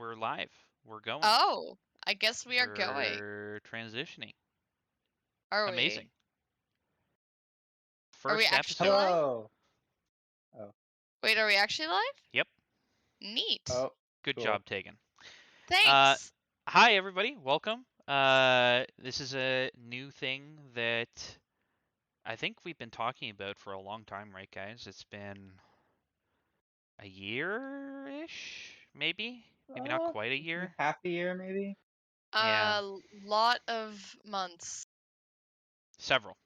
we're live. We're going. Oh, I guess we are going. We're transitioning. Are Amazing. we? Are we First actually episode. live? Hello. Oh. Wait, are we actually live? Yep. Neat. Oh. Good Cool. job, Taegen. Thanks. Hi, everybody. Welcome. This is a new thing that I think we've been talking about for a long time, right, guys? It's been a year-ish, maybe? Maybe not quite a year. Half a year, maybe. Yeah. A lot of months. Several.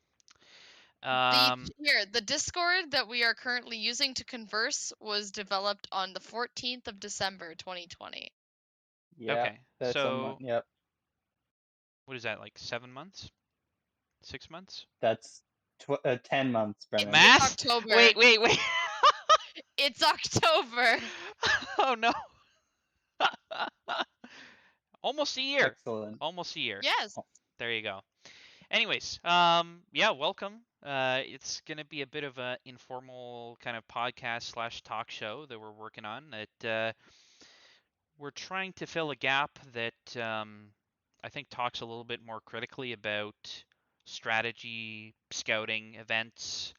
The Discord that we are currently using to converse was developed on the 14th of December, 2020. Yeah. Okay. That's So, yep. what is that, like 7 months? 6 months? That's 10 months, Brennan. Math? It's October. Wait. It's October. Oh no. Almost a year. Excellent. Almost a year. Yes. There you go. Anyways, yeah, welcome. It's gonna be a bit of a informal kind of podcast / talk show that we're working on. That we're trying to fill a gap that I think talks a little bit more critically about strategy, scouting, events,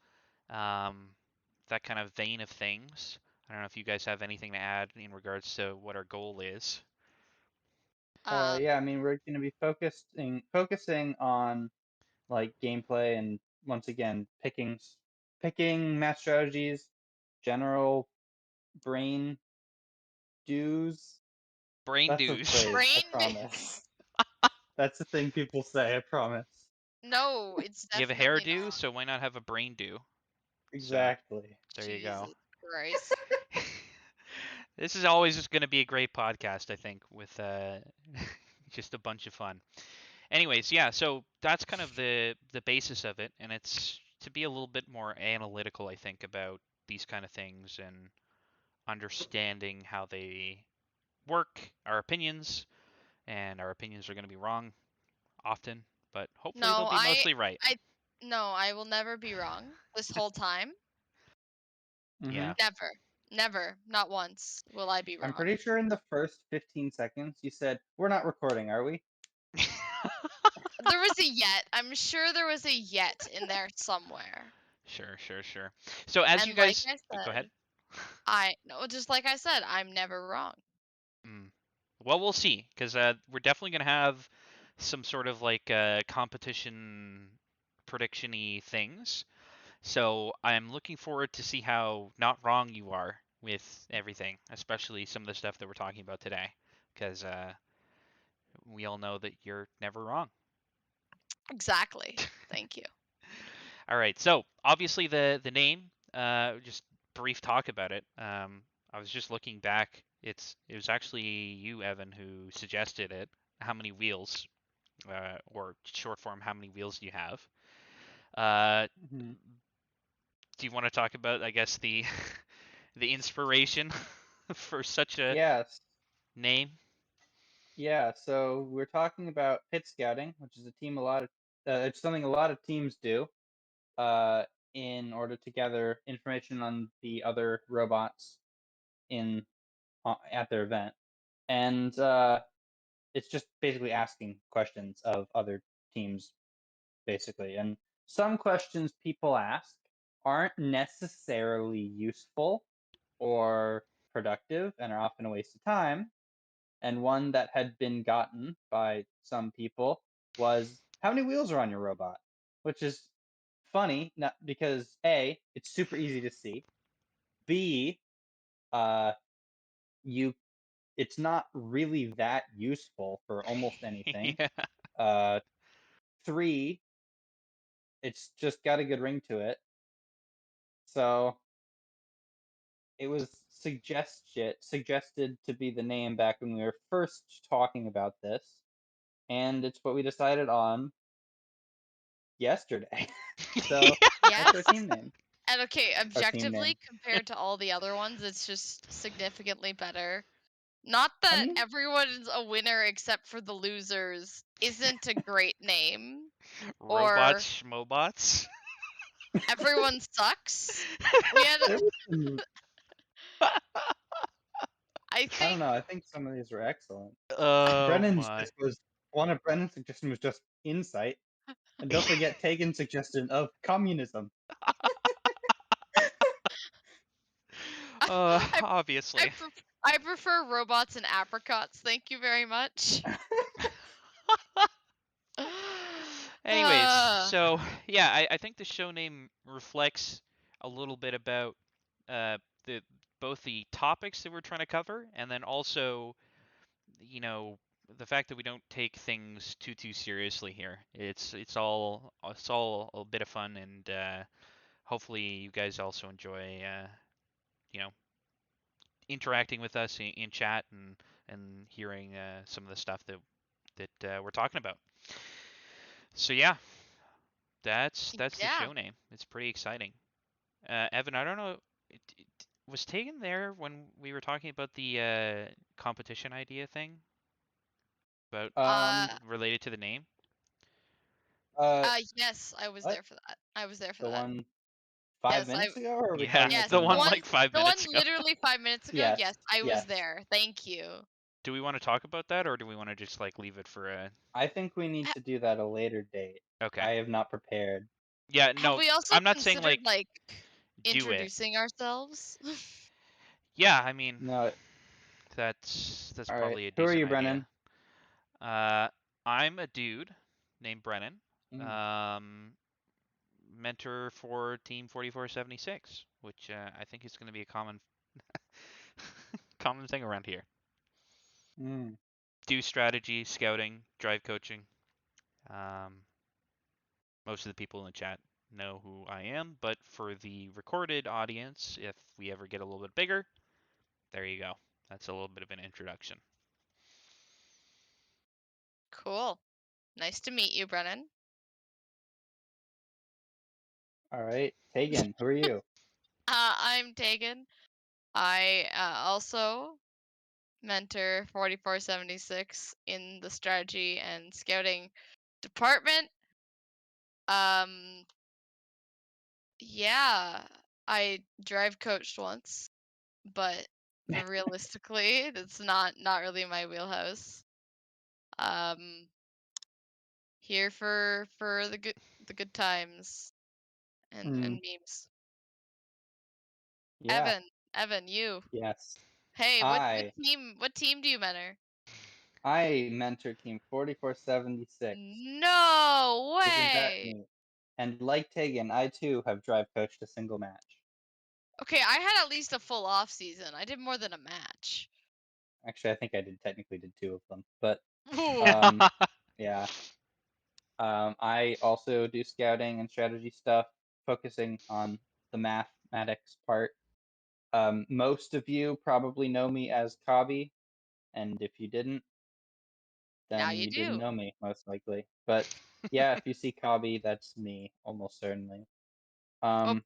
that kind of vein of things. I don't know if you guys have anything to add in regards to what our goal is. Yeah, I mean, we're going to be focusing on like gameplay and once again picking match strategies, general brain dues. Brain That's a dues. phrase, Brain I promise. That's the thing people say, I promise. No, it's You have a definitely hairdo, not. so why not have a brain do? Exactly. So, there you go. Jesus Christ. This is always just going to be a great podcast, I think, with just a bunch of fun. Anyways, yeah, so that's kind of the basis of it, and it's to be a little bit more analytical, I think, about these kind of things and understanding how they work, our opinions, and our opinions are going to be wrong often, but hopefully they'll No, be mostly right. I will never be wrong this whole time. Yeah. Never, not once will I be wrong. I'm pretty sure in the first 15 seconds you said, "We're not recording, are we?" There was a yet. I'm sure there was a yet in there somewhere. Sure. So as you And like guys, I go ahead. said, just like I said, I'm never wrong. Well, we'll see, because we're definitely going to have some sort of like competition prediction-y things. So I'm looking forward to see how not wrong you are with everything, especially some of the stuff that we're talking about today, because we all know that you're never wrong. Exactly. Thank you. All right, so obviously the name, just brief talk about it. I was just looking back. It was actually you, Evan, who suggested it. How many wheels, or short form, how many wheels do you have? Do you want to talk about, I guess, the the inspiration for such a Yes. name? Yeah, so we're talking about pit scouting, which is it's something a lot of teams do in order to gather information on the other robots at their event, and it's just basically asking questions of other teams, basically. And some questions people ask aren't necessarily useful or productive and are often a waste of time. And one that had been gotten by some people was, how many wheels are on your robot? Which is funny, not because A, it's super easy to see. B, uh, it's not really that useful for almost anything. Yeah. 3, it's just got a good ring to it. So it was suggested to be the name back when we were first talking about this, and it's what we decided on yesterday. So Yes. that's our team name. And okay, name. objectively, compared to all the other ones, it's just significantly better. Not that everyone's a winner except for the losers isn't a great name. Robots, schmobots. Everyone sucks. I don't think know. I think some of these were excellent. Oh Brennan's my. just was one of Brennan's suggestion was just insight, and don't forget Tagen's suggestion of communism. I Obviously. I prefer robots and apricots. Thank you very much. Anyways, Uh, so yeah, I think the show name reflects a little bit about uh, the both the topics that we're trying to cover, and then also, you know, the fact that we don't take things too seriously here. It's all a bit of fun, and hopefully you guys also enjoy, you know, interacting with us in chat and hearing some of the stuff that we're talking about. So yeah, that's the yeah. show name. It's pretty exciting. Evan, I don't know, was Tagen there when we were talking about the competition idea thing about Uh, related to the name? Uh, yes, I was what? there for that. I was there for The that. one 5 Yes, minutes ago, or are we Yeah, talking yes, like the in one the one, like 5 the one minutes ago. literally 5 minutes ago. Yes, Yes, I was yes. there. Thank you. Do we want to talk about that, or do we want to just like leave it for a? I think we need to do that a later date. Okay. I have not prepared. Yeah, Have no, we also I'm not saying considered like like do it. introducing ourselves? Yeah, I mean No. that's All right. probably a Who are decent you, idea. Brennan? Uh, I'm a dude named Brennan. Mm. Um, mentor for Team 4476, which I think is going to be a common thing around here. Mm. Do strategy, scouting, drive coaching. Um, most of the people in the chat know who I am, but for the recorded audience, if we ever get a little bit bigger, there you go. That's a little bit of an introduction. Cool. Nice to meet you, Brennan. All right. Tagen, who are you? I'm Taegen. I also mentor 4476 in the strategy and scouting department. Um, yeah, I drive coached once, but realistically, that's not really my wheelhouse. Um, here for the good times and Mm. memes. Yeah. Evan, you. Yes. Hey, I what team do you mentor? I mentor Team 4476. No Isn't that way. neat? And like Tagen, I too have drive coached a single match. Okay, I had at least a full off season. I did more than a match. Actually, I think I technically did 2 of them, but Ooh. um, yeah. I also do scouting and strategy stuff, focusing on the mathematics part. Most of you probably know me as Kabi, and if you didn't, Now then you you didn't do. know me, most likely. But yeah, if you see Kabi, that's me, almost certainly. We'll, Um,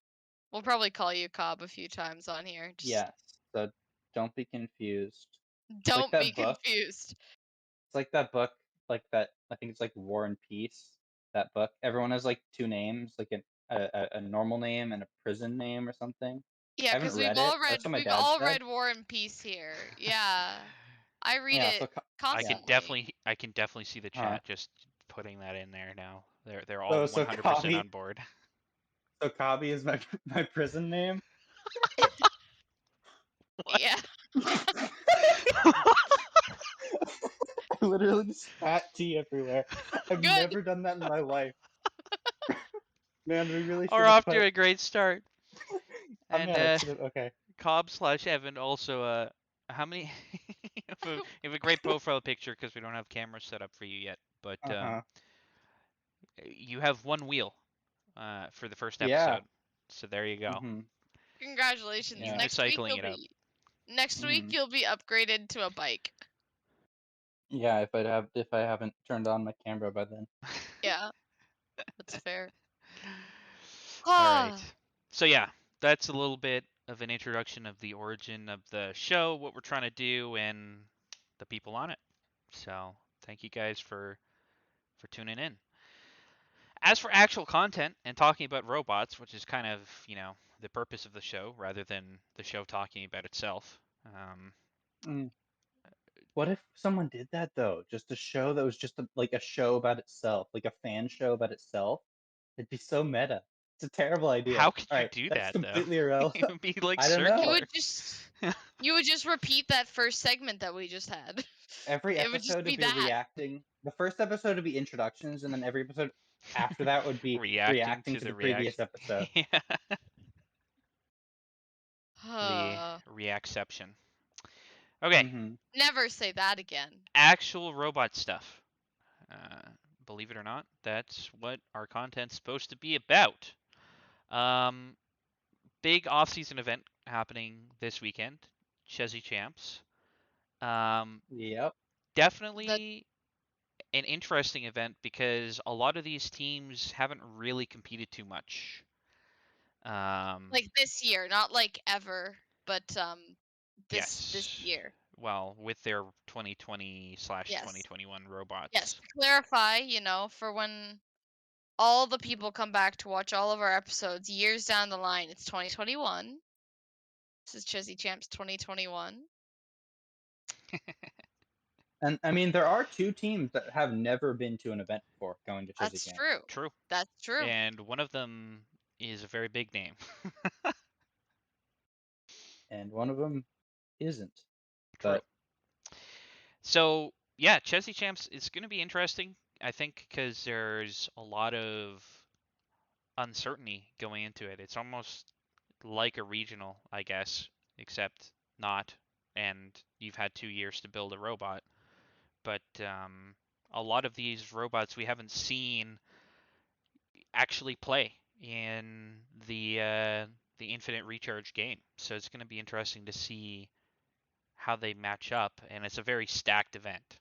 we'll probably call you Cobb a few times on here. Just yes, so don't be confused. It's like don't be that book. confused. It's like that book, like that. I think it's like War and Peace. That book. Everyone has like 2 names, like a normal name and a prison name or something. Yeah, I haven't because we've read all it. read That's what my we've dad all said. read War and Peace here. Yeah, I read Yeah. it I Yeah. can constantly. definitely see the Uh, chat just putting that in there now. They're all so 100% Kabi. on board. So Kabi is my my prison name. What? Yeah, I literally just spat tea everywhere. I've good. never done that in my life. Man, we really Are should have off put. to a great start. And Man, I should have. Okay. Cobb/Evan also how many you have a great profile picture because we don't have cameras set up for you yet, but Uh huh. you have one wheel for the first Yeah. episode. So there you go. Mhm. Congratulations. Keep Yeah. recycling it up. Next week Mhm. you'll be upgraded to a bike. Yeah. If I haven't turned on my camera by then. Yeah, that's fair. All right. Ah, So yeah, that's a little bit of an introduction of the origin of the show, what we're trying to do, and the people on it. So thank you guys for tuning in. As for actual content and talking about robots, which is kind of the purpose of the show rather than the show talking about itself. What if someone did that though? Just a show that was just like a show about itself, like a fan show about itself. It'd be so meta. It's a terrible idea. How could All you right, do that's that though? completely It irrelevant. would be like I don't You know. circular. would just repeat that first segment that we just had. Every It would just episode be would be that. reacting. The first episode would be introductions, and then every episode after that would be Reacting reacting to to the the previous reaction. episode. Yeah. The Huh. reacception. Okay, Mm-hmm. Never say that again. actual robot stuff. Uh, Believe it or not, that's what our content's supposed to be about. Um, Big off-season event happening this weekend, Chezy Champs. Yep. The Definitely an interesting event because a lot of these teams haven't really competed too much. like this year, not like ever, but this Yes. year. Well, with their 2020 slash Yes. 2021 Yes. robots. To clarify, for when all the people come back to watch all of our episodes years down the line, it's 2021. This is Chezy Champs 2021. And I mean, there are two teams that have never been to an event before going to Chezy That's Champs. true. True. That's true. And one of them is a very big name. And one of them isn't. True. But So, yeah, Chezy Champs is going to be interesting, I think, because there's a lot of uncertainty going into it. It's almost like a regional, I guess, except not. And you've had 2 years to build a robot. But a lot of these robots we haven't seen actually play in the infinite recharge game. So it's going to be interesting to see how they match up, and it's a very stacked event,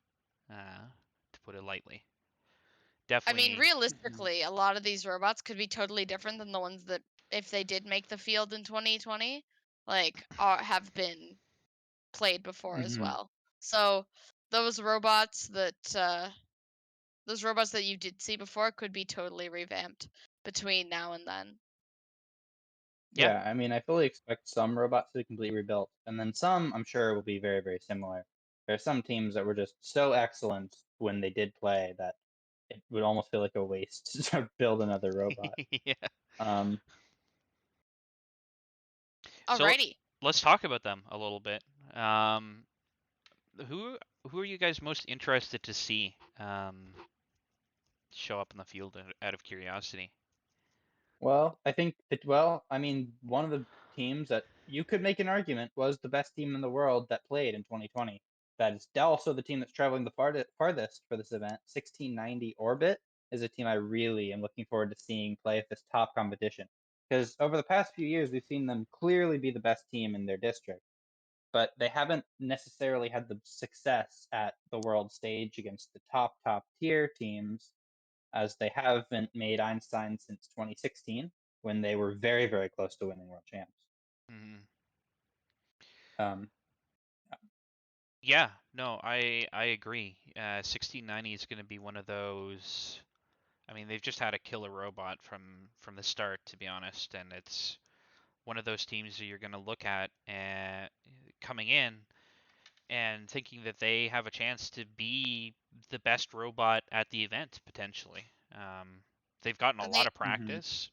to put it lightly. I mean, Definitely. realistically, a lot of these robots could be totally different than the ones that, if they did make the field in 2020, have been played before as mm-hmm. well. So those robots that you did see before could be totally revamped between now and then. Yeah. Yeah, I mean, I fully expect some robots to be completely rebuilt, and then some, I'm sure, will be very, very similar. There are some teams that were just so excellent when they did play that it would almost feel like a waste to build another robot. Yeah. Um, So Alrighty. let's talk about them a little bit. Um, who who are you guys most interested to see show up in the field out of curiosity? well, I think well, I mean, one of the teams that you could make an argument was the best team in the world that played in 2020. That is also the team that's traveling the farthest for this event. 1690 Orbit is a team I really am looking forward to seeing play at this top competition. Because over the past few years, we've seen them clearly be the best team in their district, but they haven't necessarily had the success at the world stage against the top tier teams as they haven't made Einstein since 2016 when they were very, very close to winning world champs. Mm-hmm. Um, Yeah, no, I agree. 1690 is going to be one of those. I mean, they've just had a killer robot from the start, to be honest, and it's one of those teams that you're going to look at and coming in and thinking that they have a chance to be the best robot at the event potentially. They've gotten a And lot they of mm-hmm, practice,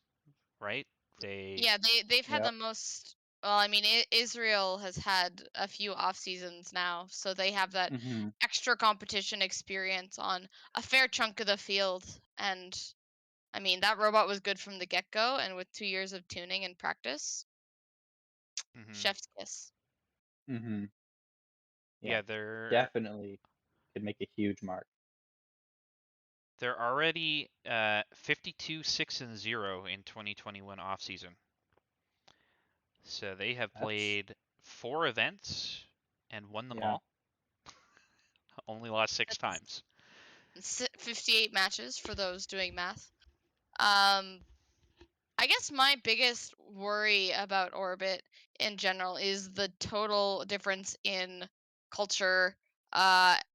right? They, Yeah, they've had the yep. most. Well, I mean, Israel has had a few off seasons now, so they have that Mm-hmm. extra competition experience on a fair chunk of the field. And I mean, that robot was good from the get go, and with 2 years of tuning and practice, mhm. chef's kiss. Mm-hmm. Yeah, Yeah, definitely could make a huge mark. they're already 52 6-0 in 2021 off season. So they have That's played 4 events and won them yeah. all. Only lost six That's times. 58 matches for those doing math. Um, I guess my biggest worry about Orbit in general is the total difference in culture,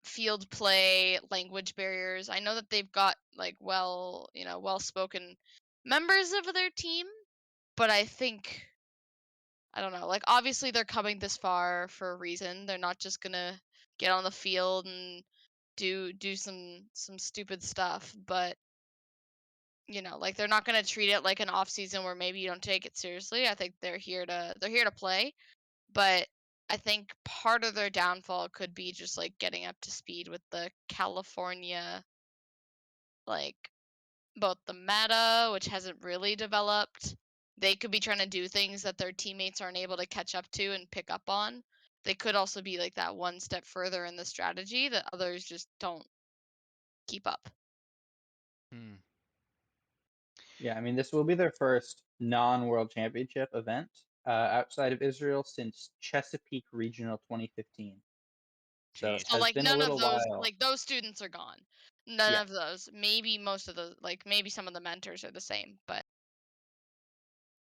field play, language barriers. I know that they've got well spoken members of their team, but I think I don't know. Like obviously they're coming this far for a reason. They're not just gonna get on the field and do some stupid stuff, but like they're not gonna treat it like an off season where maybe you don't take it seriously. I think they're here to play, but I think part of their downfall could be just like getting up to speed with the California, like both the meta, which hasn't really developed. They could be trying to do things that their teammates aren't able to catch up to and pick up on. They could also be like that one step further in the strategy that others just don't keep up. Hmm. Yeah, I mean, this will be their first non-World Championship event outside of Israel since Chesapeake Regional 2015. So it Jeez. So has like been a none of little those while. like those students are gone. None Yeah. of those. Maybe most of those like maybe some of the mentors are the same, but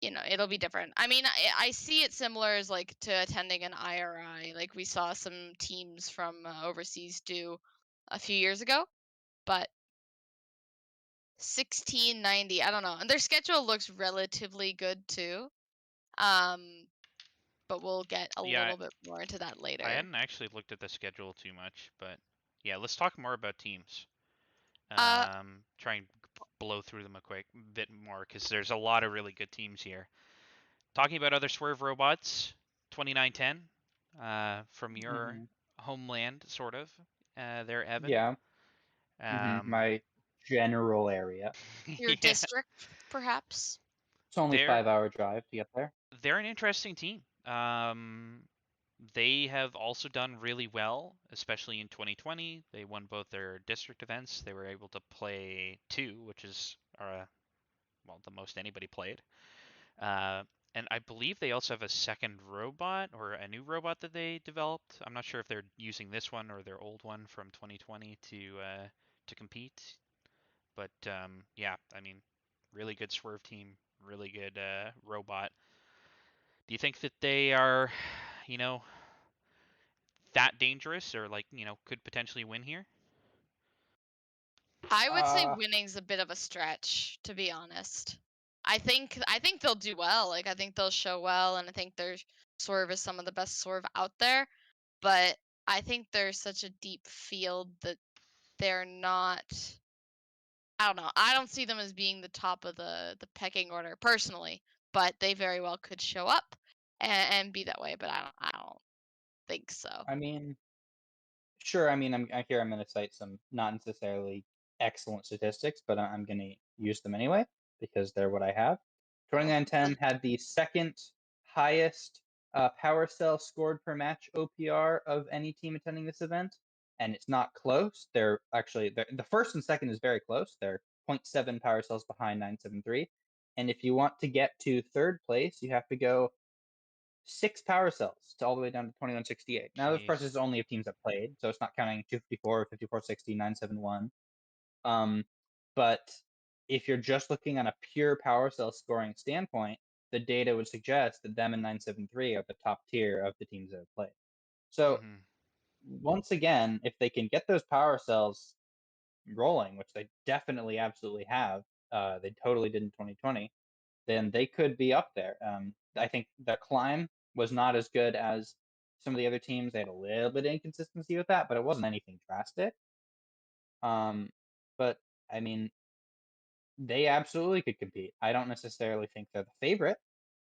it'll be different. I mean, I see it similar as like to attending an IRI. Like we saw some teams from overseas do a few years ago, but 1690, I don't know. And their schedule looks relatively good too. Um, but we'll get a Yeah, little bit more into that I later. hadn't actually looked at the schedule too much, but yeah, let's talk more about teams. Uh, Try and blow through them a quick bit more because there's a lot of really good teams here. Talking about other Swerve robots, 2910, from your Hmm. homeland, sort of. There, Evan. Yeah. Um, My general area. your yeah, district, perhaps. It's only they're 5-hour drive to get there. they're an interesting team. They have also done really well, especially in 2020. They won both their district events. They were able to play two, which is well, the most anybody played. Uh, and I believe they also have a second robot or a new robot that they developed. I'm not sure if they're using this one or their old one from 2020 to compete. But yeah, I mean, really good swerve team, really good robot. Do you think that they are, you know, that dangerous or like, could potentially win here? I would say Uh, winning's a bit of a stretch, to be honest. I think they'll do well. Like I think they'll show well, and I think their swerve is some of the best swerve out there. But I think there's such a deep field that they're not. I don't know. I don't see them as being the top of the pecking order personally, but they very well could show up and be that way. But I don't think so. I mean, sure. I mean, I'm going to cite some not necessarily excellent statistics, but I'm going to use them anyway because they're what I have. 2910 had the second highest power cell scored per match OPR of any team attending this event, and it's not close. The first and second is very close. They're 0.7 power cells behind 973, and if you want to get to third place, you have to go 6 power cells to all the way down to 2168. Now, of course, Jeez. this is only of teams that played, so it's not counting 254, 5460, 971. But if you're just looking on a pure power cell scoring standpoint, the data would suggest that them and 973 are the top tier of the teams that have played. So, Mhm. once again, if they can get those power cells rolling, which they definitely absolutely have, they totally did in 2020, then they could be up there. I think the climb was not as good as some of the other teams. They had a little bit of inconsistency with that, but it wasn't anything drastic. But I mean, they absolutely could compete. I don't necessarily think they're the favorite,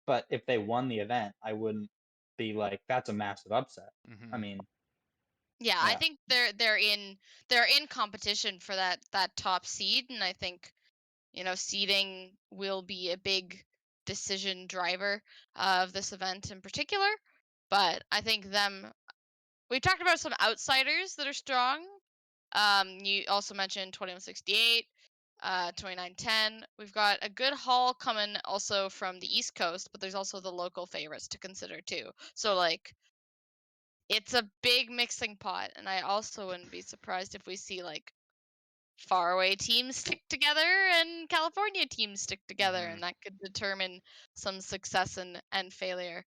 but if they won the event, I wouldn't be like, that's a massive upset. I Mhm. mean, Yeah, I yeah. think they're in competition for that top seed, and I think seeding will be a big decision driver of this event in particular. But I think we've talked about some outsiders that are strong. You also mentioned 2168, 2910. We've got a good haul coming also from the East Coast, but there's also the local favorites to consider too. So like it's a big mixing pot, and I also wouldn't be surprised if we see like faraway teams stick together and California teams stick together, Mhm. and that could determine some success and failure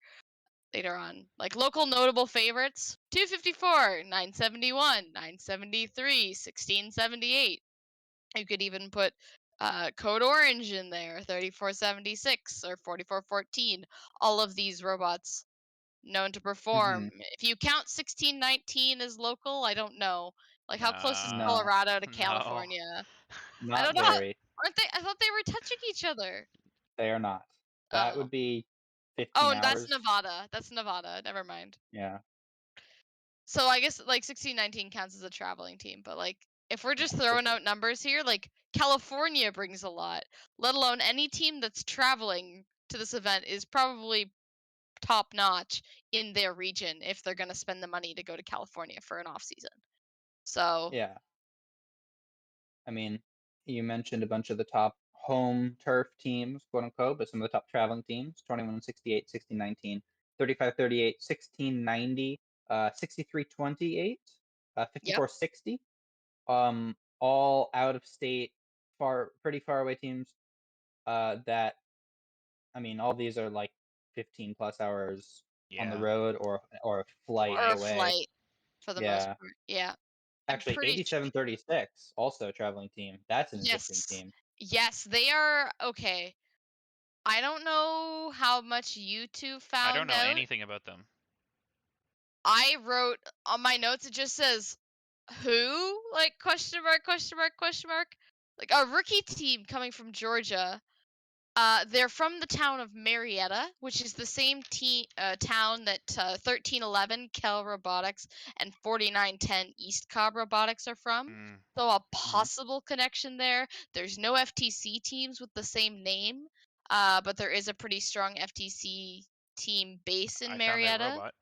later on. Like local notable favorites: 254, 971, 973, 1678. You could even put Code Orange in there, 3476 or 4414. All of these robots known to perform. If you count 1619 as local, I don't know. Like, how close is No. Colorado to No. California? I Not don't know. How, very. aren't they? I thought they were touching each other. They are not. That Oh. would be 15 Oh, hours. that's Nevada. That's Nevada. Never mind. Yeah. So I guess like 1619 counts as a traveling team, but like if we're just Yeah, throwing for out numbers here, like California brings a lot, let alone any team that's traveling to this event is probably top notch in their region if they're going to spend the money to go to California for an off season. So Yeah. I mean, you mentioned a bunch of the top home turf teams, quote unquote, but some of the top traveling teams: 2168, 1619, 3538, 1690, 6328, yep, 5460. All out of state, pretty far away teams. That, I mean, all these are like 15 plus hours on the Yeah. road or a flight or a Flying. away. flight for the most Yeah. part. Yeah, I'm Actually, pretty 8736, also a traveling team. That's an interesting yes, team. yes, they are okay. I don't know how much you two I don't found know out. anything about them. I wrote on my notes, it just says, who? Like, question mark, question mark, question mark. Like, a rookie team coming from Georgia. They're from the town of Marietta, which is the same town that 1311 Kel Robotics and 4910 East Cobb Robotics are from. Mm, So a possible connection there. There's no FTC teams with the same name, but there is a pretty strong FTC team base in I found their Marietta. robot.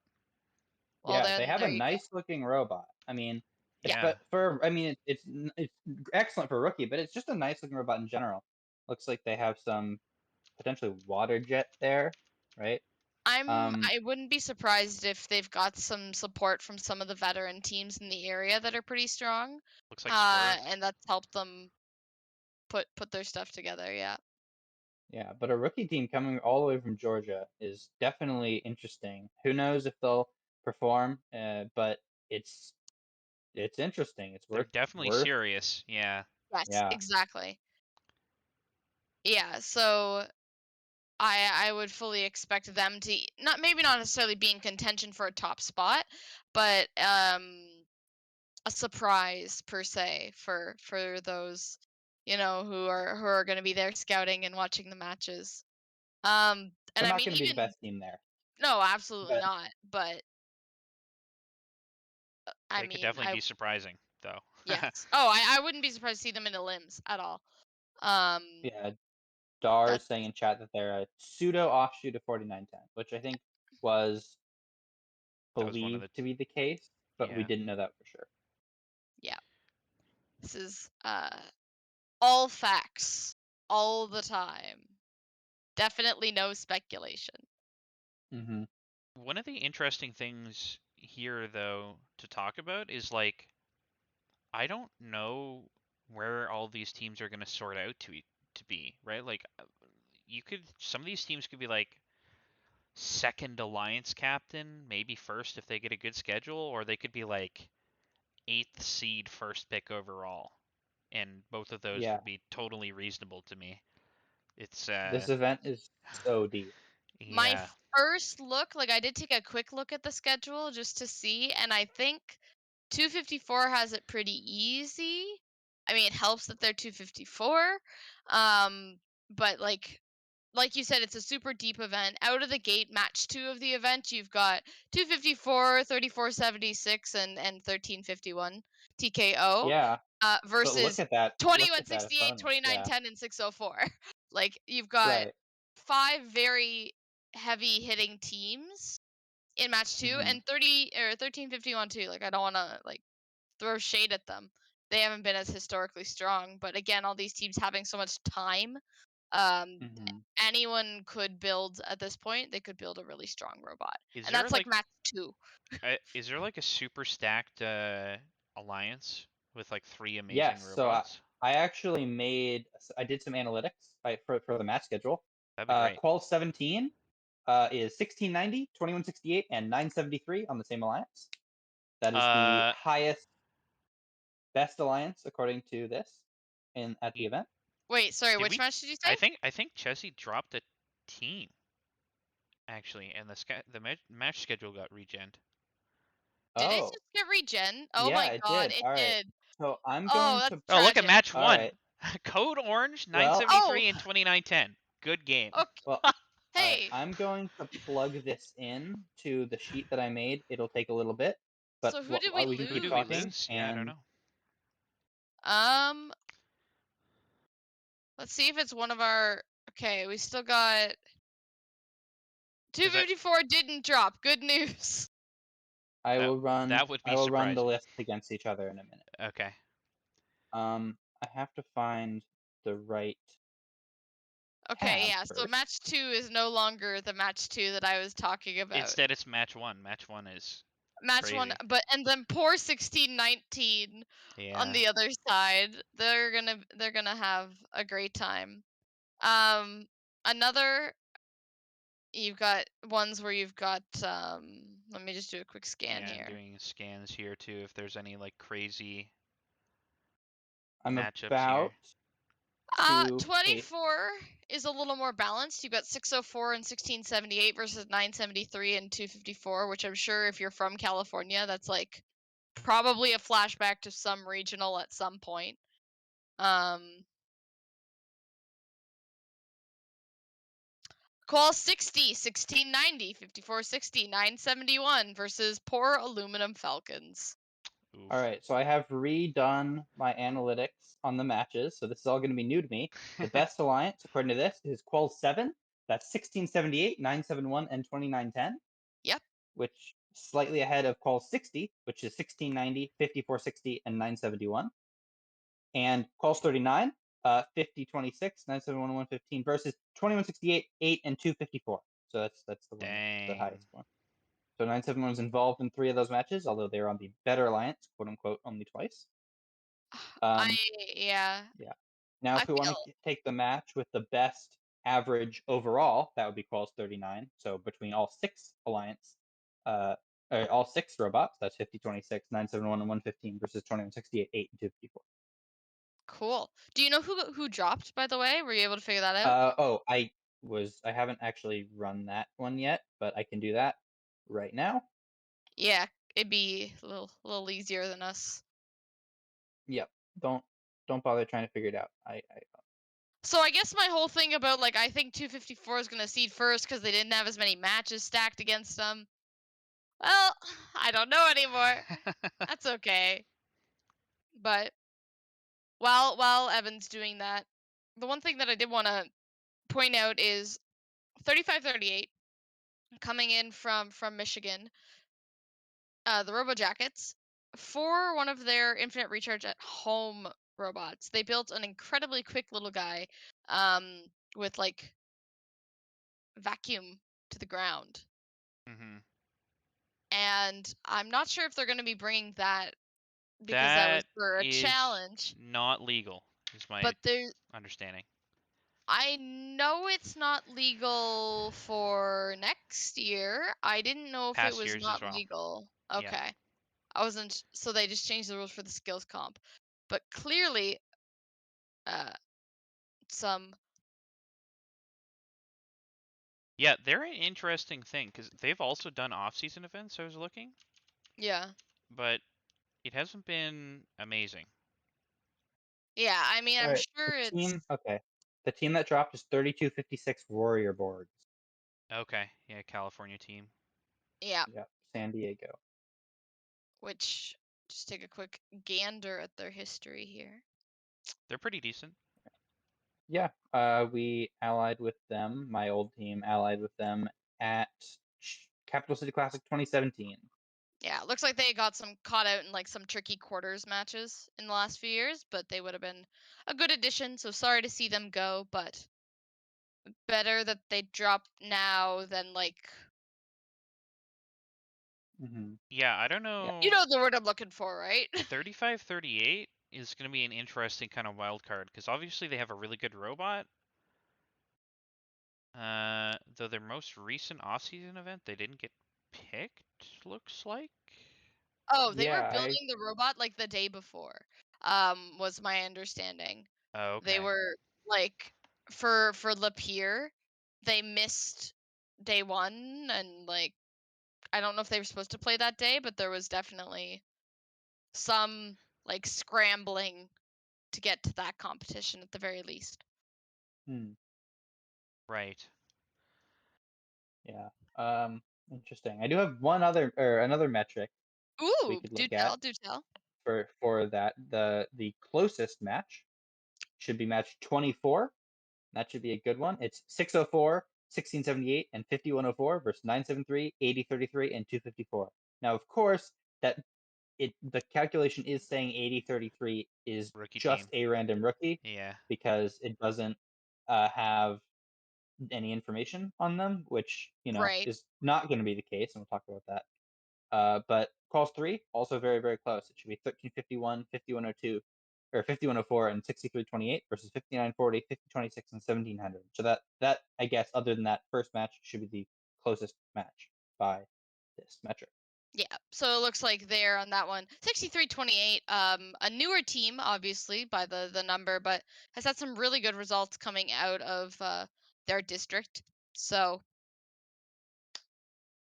Well, Yeah, they then have a there you go. nice looking robot. I mean, Yeah. Yeah. I mean, it's excellent for a rookie, but it's just a nice looking robot in general. Looks like they have some potentially water jet there, right? I wouldn't be surprised if they've got some support from some of the veteran teams in the area that are pretty strong. Looks like Swerve. And that's helped them put their stuff together, yeah. Yeah, but a rookie team coming all the way from Georgia is definitely interesting. Who knows if they'll perform? But it's interesting. It's They're worth definitely worth. serious. Yeah. Yes, Yeah. exactly. Yeah, so I would fully expect them to not necessarily be in contention for a top spot, but a surprise per se for those who are going to be there scouting and watching the matches. And They're I not mean, going to be the even best team there, no, absolutely but not. But I They could mean, definitely be surprising, though. yes. Oh, I wouldn't be surprised to see them in the limbs at all. yeah, Dar is That's saying in chat that they're a pseudo offshoot of 4910, which I think was That was one of believed the. to be the case, but we Yeah. didn't know that for sure. yeah. This is all facts all the time. Definitely no speculation. Mm-hmm. One of the interesting things here, though, to talk about is like, I don't know where all these teams are going to sort out to be, right? Like, some of these teams could be like second alliance captain, maybe first if they get a good schedule, or they could be like eighth seed first pick overall, and both of those Yeah, would be totally reasonable to me. It's this event is so deep. My yeah, first look, like I did take a quick look at the schedule just to see, and I think 254 has it pretty easy. I mean, it helps that they're 254. But like you said, it's a super deep event. Out of the gate, match 2 of the event, you've got 254, 3476, and 1351 TKO. Yeah, but Versus look at that 2168, opponent. Yeah, 2910, and 604. Like you've got right. 5 very heavy hitting teams in match 2 Mm-hmm. and 1351 too. Like I don't want to like throw shade at them. They haven't been as historically strong, but again, all these teams having so much time, um, Mm-hmm. anyone could build at this point. They could build a really strong robot, is and there that's like like match 2. is there like a super stacked alliance with like three amazing Yes, so robots? I actually I did some analytics for the match schedule. That'd be great. Qual 17 is 1690, 2168, and 973 on the same alliance. That is the Uh, highest best alliance according to this at the y- event. Wait, sorry, Did which we? match did you I say? think Chezy dropped a team actually, and the match schedule got regened. Did it Oh, just get regen? Oh yeah, my it god, did. it All right. did. So I'm Oh, going that's to. Oh, look at tragic. match All one. right. Code Orange Well, 973 Oh, and 2910. Good game. okay. well. All right. Hey, I'm going to plug this in to the sheet that I made. It'll take a little bit, but so who did we we can Who keep do we talking. lose? lose? Yeah, I don't And know. Um, let's see if it's one of our. Okay, we still got 254 didn't drop. Good news. I That will run. that would I be will run the surprising. list against each other in a minute. Okay. I have to find the right Okay, tab yeah. So first. match 2 is no longer the match 2 that I was talking about. Instead, it's match one. Match one is Match 1, crazy. but and then poor 1619 on Yeah. the other side. They're gonna have a great time. Another you've got ones where you've got let me just do a quick scan Yeah, I'm here. doing scans here too. If there's any like crazy I'm matchups about here. to paste. 24 is a little more balanced. You've got 604 and 1678 versus 973 and 254, which I'm sure if you're from California, that's like probably a flashback to some regional at some point. Qual 60, 1690, 5460, 971 versus poor Aluminum Falcons. Oof. All right, so I have redone my analytics on the matches, so this is all going to be new to me. The best alliance, according to this, is Quell 7. That's 1678, 971, and 2910. Yep. Which is slightly ahead of Quell 60, which is 1690, 5460, and 971. And Quell 39, 5026, 971, 115 versus 2168, 8, and 254. So that's the one, the Dang. highest one. So 971 was involved in 3 of those matches, although they were on the better alliance, quote unquote, only twice. Yeah. Yeah. Now, I if we want feel to take the match with the best average overall, that would be Qualls 39. So between all 6 alliance, all 6 robots, that's 5026, 971, and 115 versus 2168, 8, and 254. cool. Do you know who dropped, by the way? Were you able to figure that out? I haven't actually run that one yet, but I can do that right now. Yeah, it'd be a little easier than us. Yep. Don't bother trying to figure it out. So I guess my whole thing about like I think 254 is gonna seed first because they didn't have as many matches stacked against them. Well, I don't know anymore. That's okay. But while Evan's doing that, the one thing that I did want to point out is 3538 coming in from Michigan, the Robo Jackets, for one of their infinite recharge at home robots. They built an incredibly quick little guy, with like vacuum to the ground. hmm And I'm not sure if they're going to be bringing that because that was That for a is challenge. not legal, is my But there, understanding. I know it's not legal for next year. I didn't know if it Past was years as not well. legal. Yeah. Okay. I wasn't, so they just changed the rules for the skills comp. But clearly, uh, some, Yeah, they're an interesting thing because they've also done off-season events. I was looking, yeah. but it hasn't been amazing. Yeah, I mean, All I'm right. sure it's, The team that dropped is 3256 Warrior Boards. Okay, yeah, California team. yeah, Yep, San Diego. which, just take a quick gander at their history here. They're pretty decent. Yeah, we allied with them. My old team allied with them at Capital City Classic 2017. Yeah, looks like they got some caught out in like some tricky quarters matches in the last few years, but they would have been a good addition. So sorry to see them go, but better that they drop now than like Mm-hmm. Yeah, I don't Yeah. know. you know the word I'm looking for, right? 3538 is going to be an interesting kind of wild card because obviously they have a really good robot. Though their most recent off-season event, they didn't get picked, looks like. Oh, they were Yeah, I building the robot like the day before. Was my understanding. Oh, They okay. were like for Lapeer, they missed day one, and like I don't know if they were supposed to play that day, but there was definitely some like scrambling to get to that competition at the very least. Right. Yeah. Interesting. I do have another metric we Ooh, could do look tell, at do tell. for that. The closest match should be match 24. That should be a good one. It's 604, 1678, and 5104 versus 973, 8033, and 254. Now, of course, the calculation is saying 8033 is Rookie just team. a random rookie Yeah. because it doesn't have any information on them, which Right. is not going to be the case, and we'll talk about that. But calls 3 also very, very close. It should be 1351, 5102, or 5104, and 6328 versus 5940, 5026, and 1700. So that I guess, other than that first match, should be the closest match by this metric. Yeah, so it looks like they're on that one. 6328, a newer team, obviously, by the number, but has had some really good results coming out of their district. So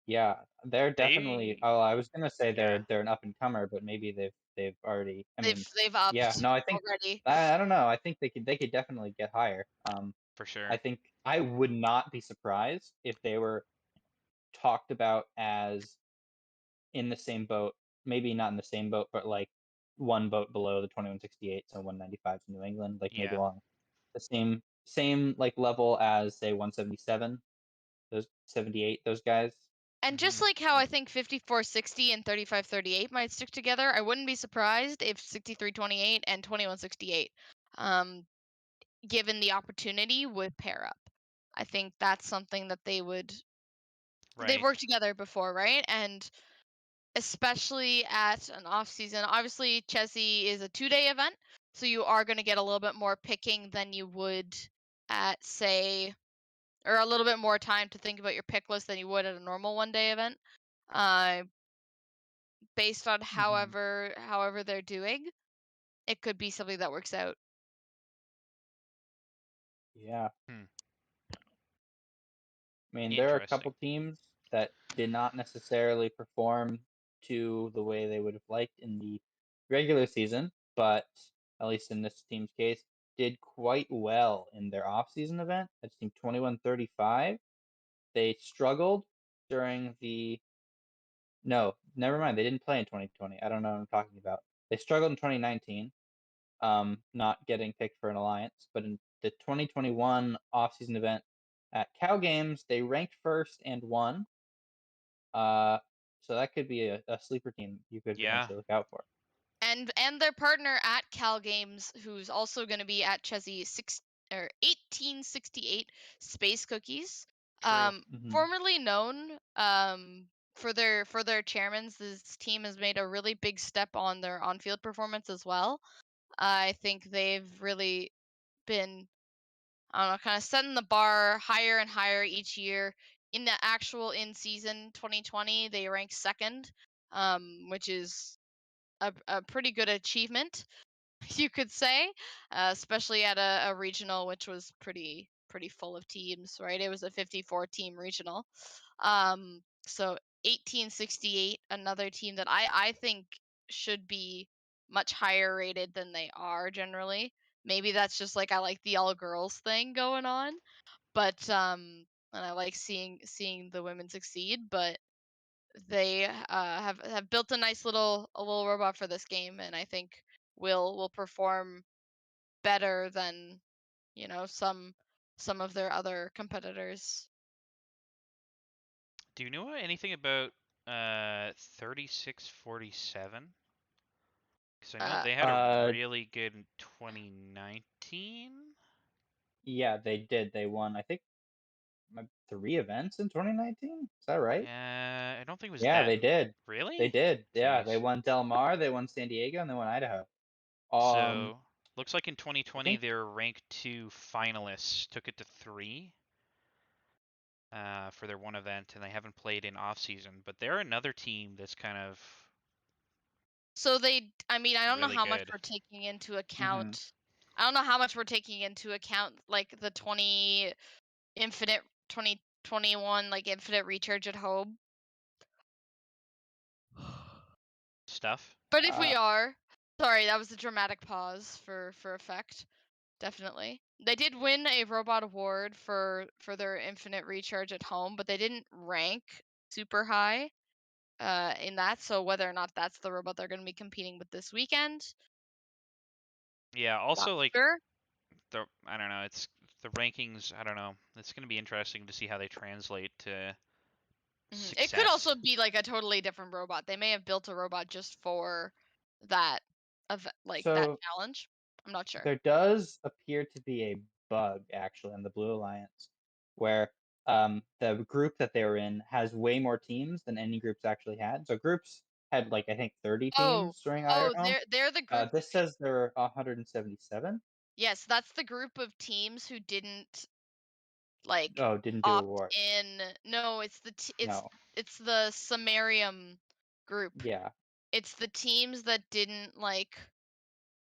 Yeah, they're definitely. They. Oh, I was gonna say Yeah. they're an up and comer, but maybe they've already. I mean, they've yeah, upped no, I think already. I don't know. I think they could definitely get higher. For sure. I think I would not be surprised if they were talked about as in the same boat. Maybe not in the same boat, but like one boat below the 2168, so 195 New England, like maybe Yeah. along the same like level as say 177, those 78, those guys. And just like how I think 5460 and 3538 might stick together, I wouldn't be surprised if 6328 and 2168, given the opportunity, would pair up. I think that's something that they've Right. worked together before, right? And especially at an off season, obviously Chezy is a 2-day event, so you are going to get a little bit more picking than you would at say, or a little bit more time to think about your pick list than you would at a normal 1-day event. Uh, Based on however they're doing, it could be something that works out. Yeah. Hmm. I mean, there are a Interesting. couple teams that did not necessarily perform to the way they would have liked in the regular season, but at least in this team's case, did quite well in their off-season event. That's team 2135. They struggled during the no, never mind. They didn't play in 2020. I don't know what I'm talking about. They struggled in 2019, not getting picked for an alliance, but in the 2021 off-season event at Cow Games, they ranked first and won. So that could be a sleeper team you could Yeah. potentially look out for. And their partner at Cal Games, who's also going to be at Chezy 1868 Space Cookies, True. formerly known for their chairmans. This team has made a really big step on their on-field performance as well. I think they've really been, I don't know, kind of setting the bar higher and higher each year. In the actual in-season 2020, they ranked second, which is a pretty good achievement, you could say, especially at a regional, which was pretty full of teams, right? It was a 54 team regional. So 1868, another team that I think should be much higher rated than they are generally. Maybe that's just like I like the all girls thing going on, but and I like seeing the women succeed, but they have built a nice little robot for this game, and I think will perform better than some of their other competitors. Do you know anything about 3647? Because I know Uh, they had a Uh, really good 2019. yeah, they did. They won, I think, 3 events in 2019. Is that right? I don't think it was Yeah, that. they did. They Really? did. Yeah, they Jeez. won Del Mar, they won San Diego, and they won Idaho. Um, So looks like in I 2020 think they were ranked 2 finalists, took it to 3 for their one event, and they haven't played in off season. But they're another team that's kind of so I mean, I don't know really how much good. we're taking into mhm. account. I don't know how much we're taking into account, like the 2021 like infinite recharge at home. Stuff. But if we Uh, are, sorry, that was a dramatic pause for effect. Definitely. They did win a robot award for their infinite recharge at home, but they didn't rank super high in that. So whether or not that's the robot they're going to be competing with this weekend, Yeah. not Also, like sure. I don't know. It's the rankings. I don't know. It's going to be interesting to see how they translate to It could also success. be like a totally different robot. They may have built a robot just for that like that so challenge. I'm not sure. there does appear to be a bug actually in the Blue Alliance where the group that they were in has way more teams than any groups actually had. So groups had like I think 30 Oh, teams during oh, IRL. they're the group. This says there are 177. Yes, that's the group of teams who didn't like Oh, didn't do opt award. in. No, it's No. it's the Sumerium group. Yeah. It's the teams that didn't like.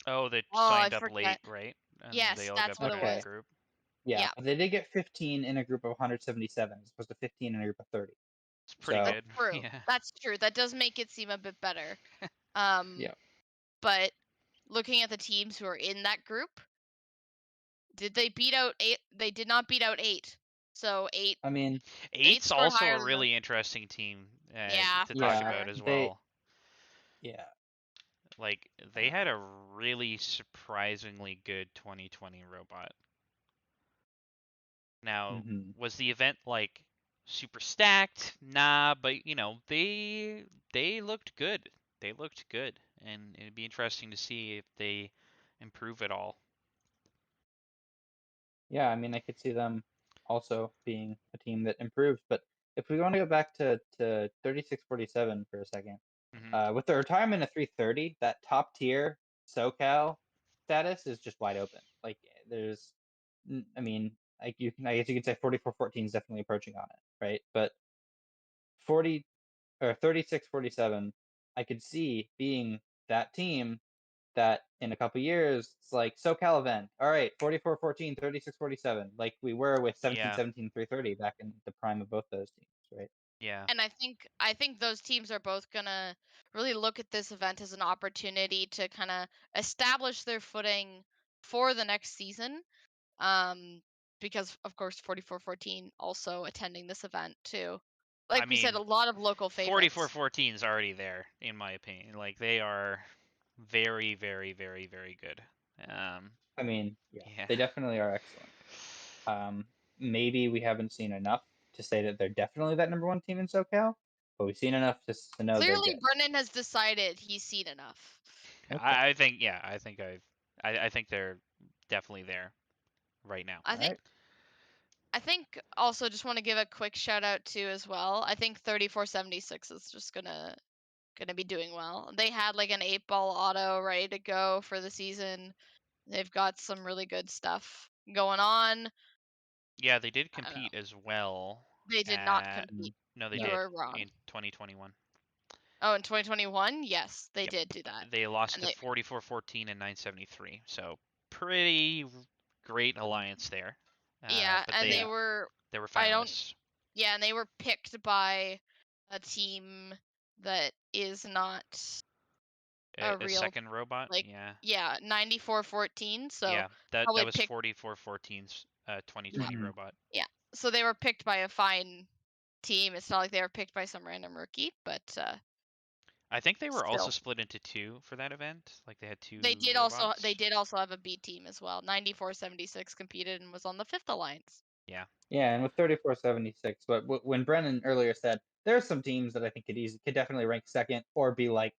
Oh, they Oh, I signed up forget. late, right? And they Yes, all got that's what put it in a Okay. was. group. Yeah, Yeah. but they did get 15 in a group of 177 as opposed to 15 in a group of 30. It's pretty So, good. True. Yeah. That's true. That does make it seem a bit better. Um, yeah. but looking at the teams who are in that group, did they beat out 8? They did not beat out 8. So 8 I mean, 8 Eight's scored also higher a than them. really interesting team Yeah, to for talk yeah, about sure. as they well. yeah. Like they had a really surprisingly good 2020 robot. Now, Mhm. was the event like super stacked? Nah, but they looked good. They looked good, and it'd be interesting to see if they improve at all. Yeah, I mean, I could see them also being a team that improves, but if we want to go back to 3647 for a second, Hmm. with the retirement of 330, that top tier SoCal status is just wide open. Like there's I mean, like I guess you could say 4414 is definitely approaching on it, right? But 40 or 3647, I could see being that team that in a couple years it's like SoCal event. All right, 4414, 3647, like we were with 17 Yeah, 17 330 back in the prime of both those teams, right? yeah. And I think those teams are both gonna really look at this event as an opportunity to kind of establish their footing for the next season. Um, because of course 4414 also attending this event too. I Like we said, mean, a lot of local favorites. 4414 is already there in my opinion. Like they are very, very, very, very good. Um, I mean, yeah, yeah. they definitely are excellent. Maybe we haven't seen enough to say that they're definitely that number one team in SoCal, but we've seen enough to know they're Clearly, good. Brennan has decided he's seen enough. Okay, I think yeah, I think they're definitely there right now. I all think right. I think also just want to give a quick shout out to as well. I think 3476 is just gonna be doing well. They had like an 8-ball auto ready to go for the season. They've got some really good stuff going on. Yeah, they did I don't know. compete as well They did not at Mm, compete. no, they You no. did are wrong. in 2021. Oh, in 2021, yes, they Yep. did do that, They lost and to they 4414 and 973. So pretty great alliance there. yeah, But and Yeah. they were I don't finalists. yeah, and they were picked by a team that is not a A real second robot, like yeah. yeah, 9414. So Yeah, that probably was picked 4414's yeah 2020 Hmm. robot. yeah. So they were picked by a fine team. It's not like they were picked by some random rookie, but I think they were also still. split into two for that event. Like they had They two did also they robots. did also have a B team as well. 9476 competed and was on the 5th alliance. Yeah. Yeah, and with 3476, but when Brennan earlier said there are some teams that I think could definitely rank second or be like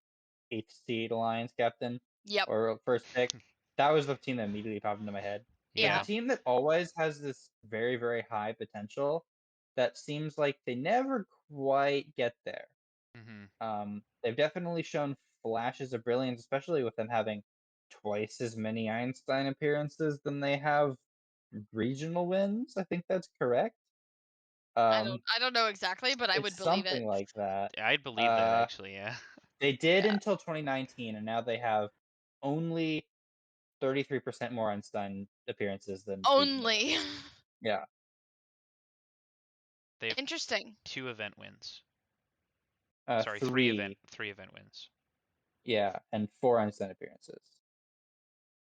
eighth seed alliance captain Yep. or first pick, that was the team that immediately popped into my head. There's a Yeah. Yeah. team that always has this very, very high potential that seems like they never quite get there. Hmm. They've definitely shown flashes of brilliance, especially with them having twice as many Einstein appearances than they have regional wins. I think that's correct. Um, I don't know exactly, but I would it's believe it. something like that. I'd believe that Uh, actually, yeah. they did Yeah. until 2019, and now they have only 33% more Einstein appearances than region event. Only. Yeah. They have Interesting. 2 event wins. Uh, Sorry, 3. 3 event wins. Yeah, and 4 Einstein appearances.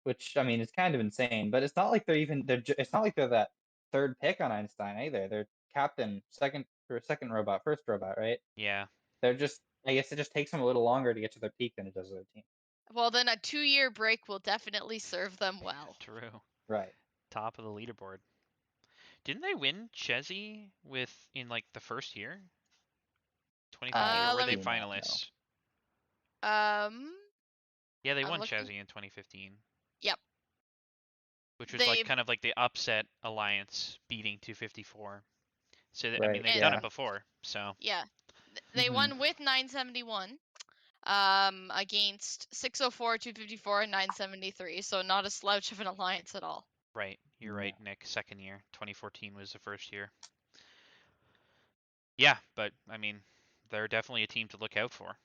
Which, I mean, is kind of insane, but it's not like it's not like they're that third pick on Einstein either. They're captain, second robot, first robot, right? Yeah. They're just, I guess it just takes them a little longer to get to their peak than it does other team. Well, then a 2-year break will definitely serve them well. True. Right. Top of the leaderboard. Didn't they win Chezy in like the first year? 2015, or were Let they me. Do not know. finalists? Um, Yeah, they I'm won looking. Chezy in 2015, Yep. which was like They've kind of like the upset alliance beating 254. So I mean, Right. they've done and it Yeah. before. So yeah, they Hmm. won with 971. Against 604, 254, and 973. So not a slouch of an alliance at all. right, you're Yeah. right, Nick. Second year, 2014 was the first year. Yeah, but I mean, they're definitely a team to look out for.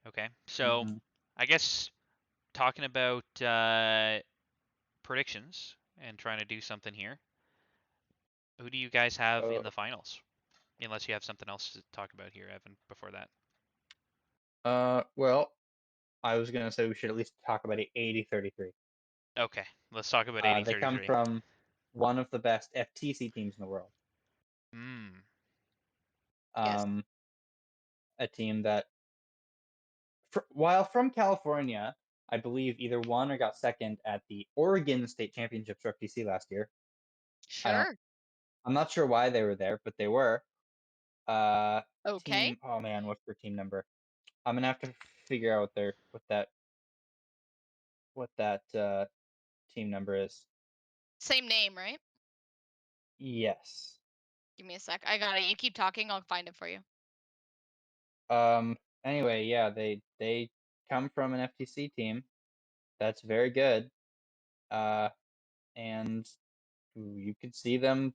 Okay, so Hmm. I guess talking about predictions and trying to do something here. Who do you guys have in the finals? Unless you have something else to talk about here, Evan, before that. Well, I was gonna say we should at least talk about 80-33. Okay, let's talk about They come 80-33. from one of the best FTC teams in the world. Hmm. Yes. Um, a team that, while from California, I believe either won or got second at the Oregon State Championships for FTC last year. Sure. I'm not sure why they were there, but they were. Uh, Okay. team. Oh man, what's their team number? I'm gonna have to figure out what that team number is. Same name, right? Yes. Give me a sec. I got it. You keep talking. I'll find it for you. Anyway, yeah, they come from an FTC team that's very good. And you could see them.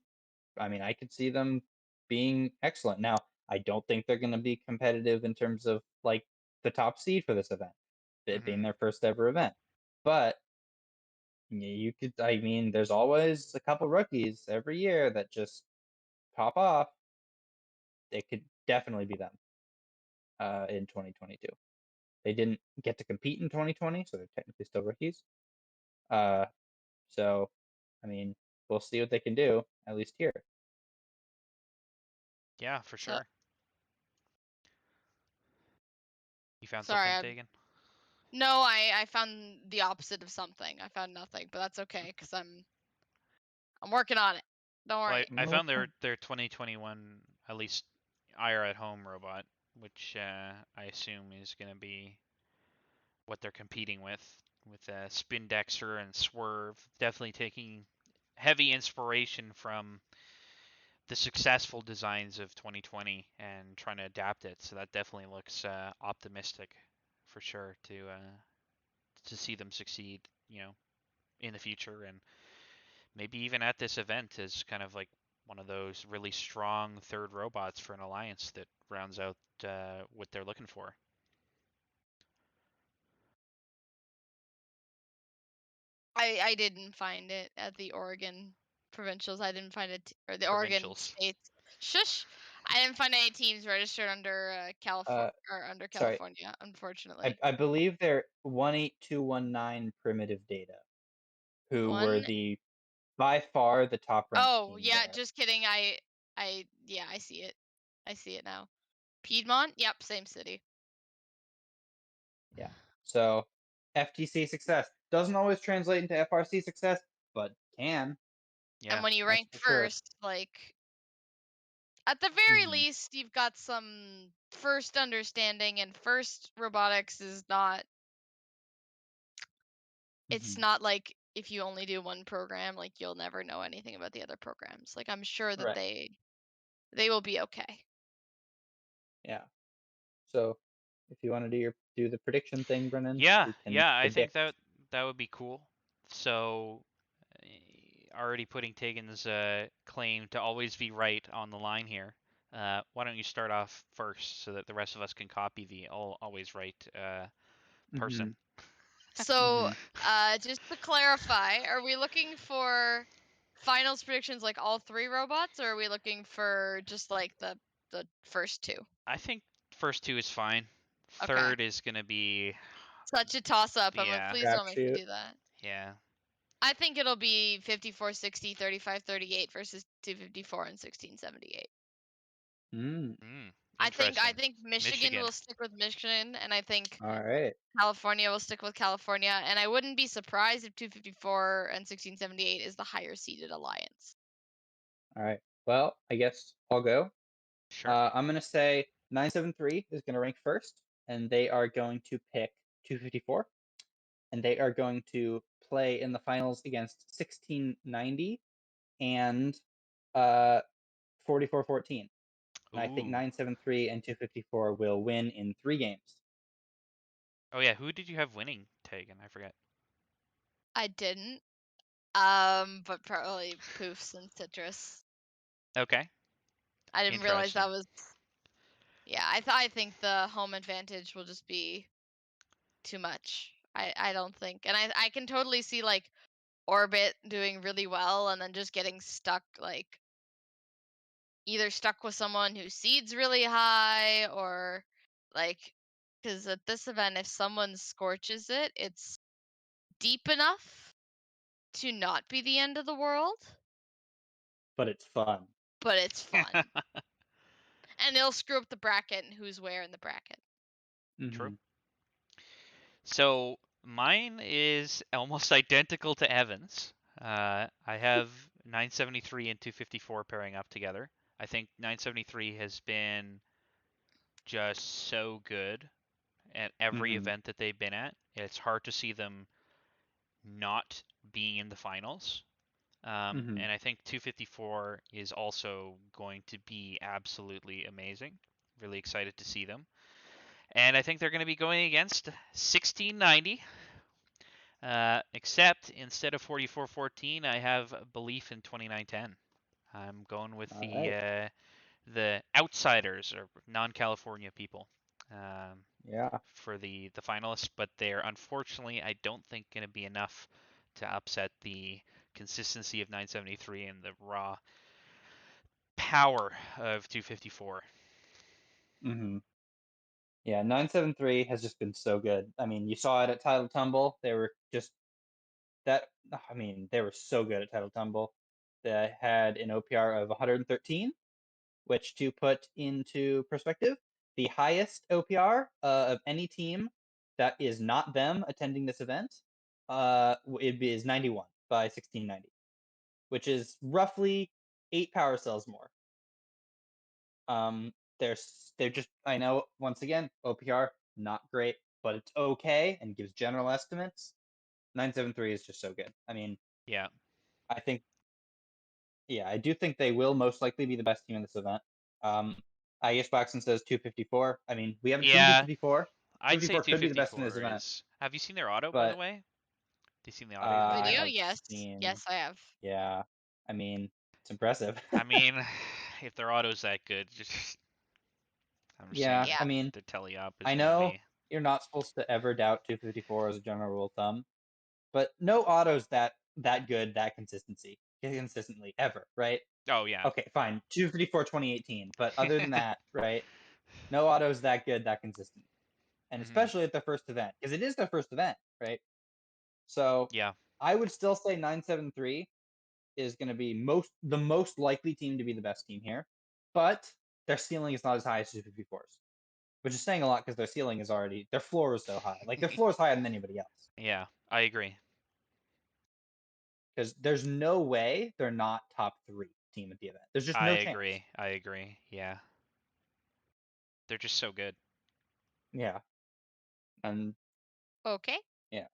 I mean, I could see them being excellent. Now, I don't think they're going to be competitive in terms of like the top seed for this event, it being Mm-hmm. their first ever event. But you could. I mean, there's always a couple rookies every year that just pop off. It could definitely be them in 2022. They didn't get to compete in 2020, so they're technically still rookies. Uh, so, I mean, we'll see what they can do, at least here. Yeah, for So sure. You found sorry. something, Tagen? No, I found the opposite of something. I found nothing, but that's okay because I'm working on it. Don't Well, worry. I No, found that's their 2021 at least IR at home robot, which I assume is going to be what they're competing with Spin Dexter and Swerve. Definitely taking heavy inspiration from the successful designs of 2020 and trying to adapt it. So that definitely looks optimistic for sure to see them succeed, in the future, and maybe even at this event as kind of like one of those really strong third robots for an alliance that rounds out what they're looking for. I didn't find it at the Oregon provincials. I didn't find it, or the Oregon Provincials. states. Shush! I didn't find any teams registered under California or under sorry. California, I, unfortunately. I believe they're 18219 primitive data, who were One the by far the top ranked oh team yeah, there. just kidding. Yeah, I see it. I see it now. Piedmont? Yep, same city. Yeah. So FTC success doesn't always translate into FRC success, but can. Yeah. And when you That's rank for sure. first, like at the very Hmm. least, you've got some first understanding, and first robotics is not. It's Hmm. not like if you only do one program, like you'll never know anything about the other programs. Like I'm sure that Right. they will be okay. Yeah. So if you want to do the prediction thing, Brennan, Yeah, we can yeah, I think predict. that would be cool. So, already putting Tegan's claim to always be right on the line here. Why don't you start off first so that the rest of us can copy the always right Hmm. person? So, just to clarify, are we looking for finals predictions like all 3 robots, or are we looking for just like the first 2? I think first 2 is fine. Okay. Third is gonna be Such a toss-up. I'm like, yeah, please don't make me Crapshoot. do that. yeah. I think it'll be 54-60, 35-38 versus 254 and 16-78. Mm. I Interesting. think Michigan will stick with Michigan, and I think All right. California will stick with California, and I wouldn't be surprised if 254 and 1678 is the higher seeded alliance. All right. Well, I guess I'll go. Sure. I'm gonna say 973 is gonna rank first, and they are going to pick 254, and they are going to play in the finals against 1690 and 4414. And I think Ooh. 973 and 254 will win in 3 games. Oh yeah, who did you have winning, Taegen? I forget. I didn't, but probably Poofs and Citrus. Okay. I didn't realize that Interesting. was. Yeah, I think the home advantage will just be too much. I don't think, and I can totally see like Orbit doing really well and then just getting stuck, like either stuck with someone who seeds really high or like, because at this event, if someone scorches it, it's deep enough to not be the end of the world, But it's fun. but it's fun. And it'll screw up the bracket and who's where in the bracket. True. Mm-hmm. So mine is almost identical to Evan's. I have 973 and 254 pairing up together. I think 973 has been just so good at every Mm-hmm. event that they've been at. It's hard to see them not being in the finals. Mm-hmm. And I think 254 is also going to be absolutely amazing. Really excited to see them. And I think they're going to be going against 1690. Except instead of 4414, I have belief in 2910. I'm going with All right. the outsiders or non-California people Yeah. for the finalists, but they're unfortunately I don't think going to be enough to upset the consistency of 973 and the raw power of 254. Mm-hmm. Yeah, 973 has just been so good. I mean, you saw it at Title Tumble. They were just that. I mean, they were so good at Title Tumble. They had an OPR of 113, which, to put into perspective, the highest OPR of any team that is not them attending this event, is 91 by 1690, which is roughly 8 power cells more. They're just, I know, once again, OPR not great, but it's okay and gives general estimates. 973 is just so good. I mean, Yeah. I think, yeah, I do think they will most likely be the best team in this event. I guess Baxton says 254. I mean, we haven't seen Yeah, 254. I'd say 254 could be the best in this 254 event, is. Have you seen their auto, by the but way? Have you seen the auto you've been I running? Video? have Yes. seen, Yes, I have. yeah, I mean, it's impressive. I mean, if their auto's that good, I'm just saying Yeah, that I Yeah. mean, the teleop is I going to know be. you're not supposed to ever doubt 254 as a general rule of thumb, but no auto's that good, that consistently ever, right? Oh yeah. Okay, fine, 254 2018, but other than that, right? No auto's that good, that consistent, and Hmm. especially at their first event, because it is their first event, right? So Yeah. I would still say 973 is going to be the most likely team to be the best team here, but their ceiling is not as high as 254's, which is saying a lot because their ceiling is already their floor is so high. Like their floor is higher than anybody else. Yeah, I agree. Because there's no way they're not top 3 team at the event. There's just I no chance. agree. I agree. Yeah. They're just so good. Yeah, and Okay. yeah.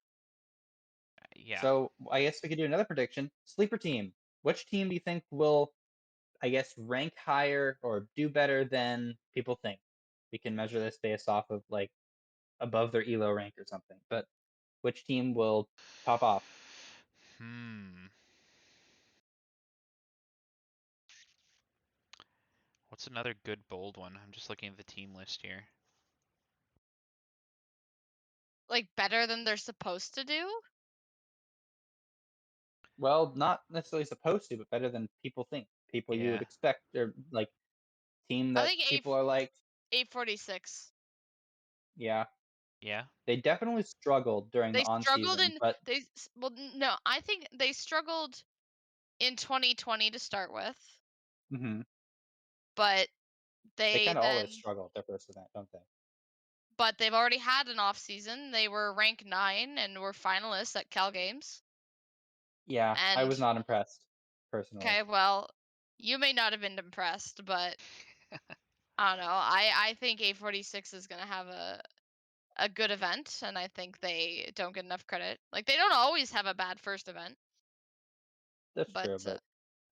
Yeah. So I guess we could do another prediction. Sleeper team. Which team do you think will, I guess, rank higher or do better than people think? We can measure this based off of like above their elo rank or something. But which team will top off? Hmm. What's another good bold one? I'm just looking at the team list here. like better than they're supposed to do? Well, not necessarily supposed to, but better than people think. People you would Yeah. expect, or like team I that think people are like, 846. yeah, Yeah. they definitely struggled during the They on struggled season, in but well, no, I think they struggled in 2020 to start with, mhm, but they they kind of always then struggle at their first event, don't they? but they've already had an off season. They were ranked 9 and were finalists at Cal Games. Yeah, I was And not impressed personally. okay, well, you may not have been impressed, but I don't know. I think 846 is gonna have a good event, and I think they don't get enough credit. Like they don't always have a bad first event, That's but true, but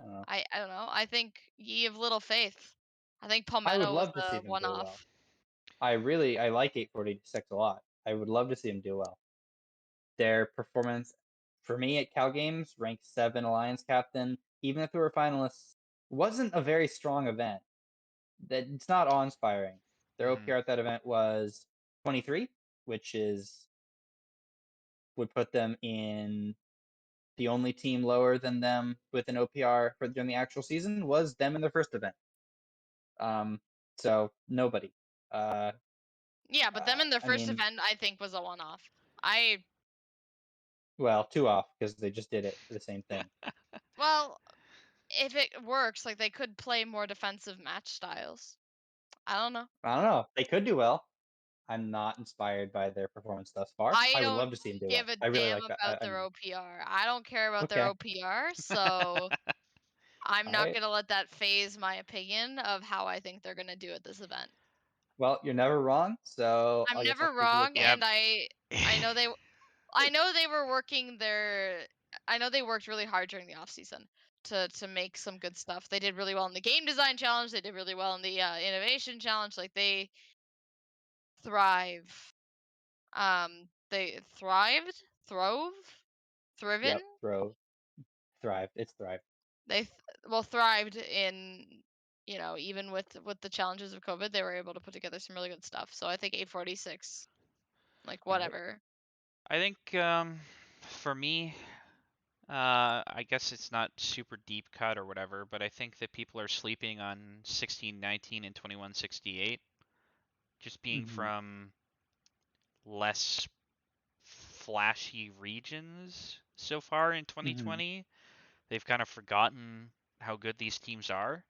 I don't know. I don't know. I think ye have little faith. I think I would Palmetto was love to see a them do well. one-off. I like 846 a lot. I would love to see them do well. Their performance, for me at Cal Games, ranked 7 Alliance captain, even if they were finalists, wasn't a very strong event. That it's not awe-inspiring. Their Mhm. OPR at that event was 23, which is would put them in the only team lower than them with an OPR for during the actual season was them in their first event. Um, so nobody. Uh, Yeah, but them in their I first mean, event, I think, was a one-off. I well, 2 off because they just did it the same thing. well, if it works, like they could play more defensive match styles. I don't know. I don't know. They could do well. I'm not inspired by their performance thus far. I I would don't love to see them do give well. a I really damn like that. about I their mean, OPR. I don't care about their okay, OPR, so I'm all not right. gonna let that phase my opinion of how I think they're gonna do at this event. Well, you're never wrong. So I'm I guess I'll never take you at wrong, that. Yep. and I know they were working their I know they worked really hard during the off season to make some good stuff. They did really well in the game design challenge. They did really well in the innovation challenge. Like they thrive. They thrived, throve, thriven. Yep, bro, thrived. It's thrived. They well thrived in even with the challenges of COVID, they were able to put together some really good stuff. So I think 846, like All right. whatever. I think for me, I guess it's not super deep cut or whatever, but I think that people are sleeping on 1619 and 2168, just being Mm-hmm. from less flashy regions so far in Mm-hmm. 2020. They've kind of forgotten how good these teams are,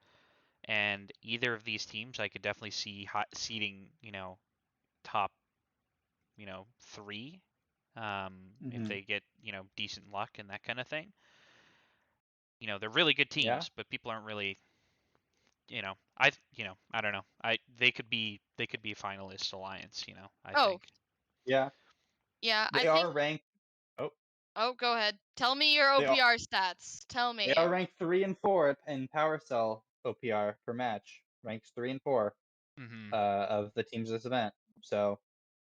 and either of these teams I could definitely see seeding, top, 3, if Mm-hmm. they get, decent luck and that kind of thing. They're really good Yeah. teams, but people aren't really, I don't know. They could be a finalist alliance, I Oh, think. Yeah. yeah, I They think. are ranked. Oh, Oh, go ahead. Tell me your they are. OPR stats. Tell They me. are ranked 3 and 4 in Power Cell OPR per match. Ranks 3 and 4 Mhm. of the teams of this event. So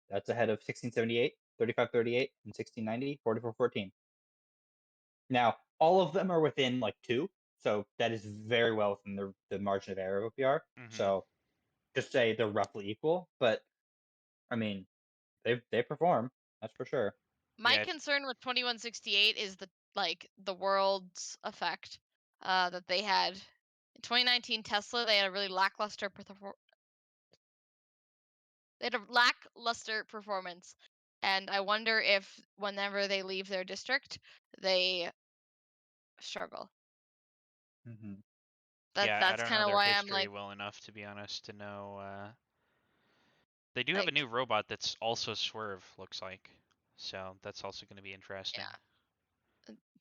that's ahead of 1678, 3538, and 1690, 4414. Now, all of them are within like 2, so that is very well within the margin of error of OPR. Mhm. So just say they're roughly equal, but I mean, they perform, that's for sure. My Yeah. concern with 2168 is the world's effect that they had. In 2019 Tesla, they had a really lackluster performance. And I wonder if whenever they leave their district, they struggle. Mm-hmm. Yeah, I That's don't kind know of their why I'm history like well enough to be honest to know. They do have a like new robot that's also Swerve, looks like. So that's also going to be interesting.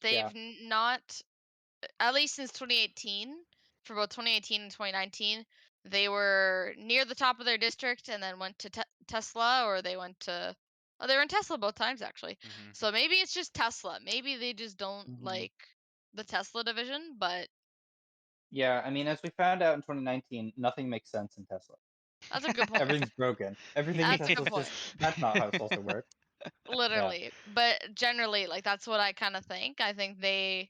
yeah. Yeah. Not at least since 2018, for both 2018 and 2019, they were near the top of their district and then went to Tesla, or they went to they were in Tesla both times actually. Mhm. So maybe it's just Tesla. Maybe they just don't Mm-hmm. like the Tesla division, but Yeah, I mean, as we found out in 2019, nothing makes sense in Tesla. that's a good point. Everything's broken. Everything in That's a good Tesla's point. just that's not how it's supposed to work. Yeah. Literally. But generally, like that's what I kind of think. I think they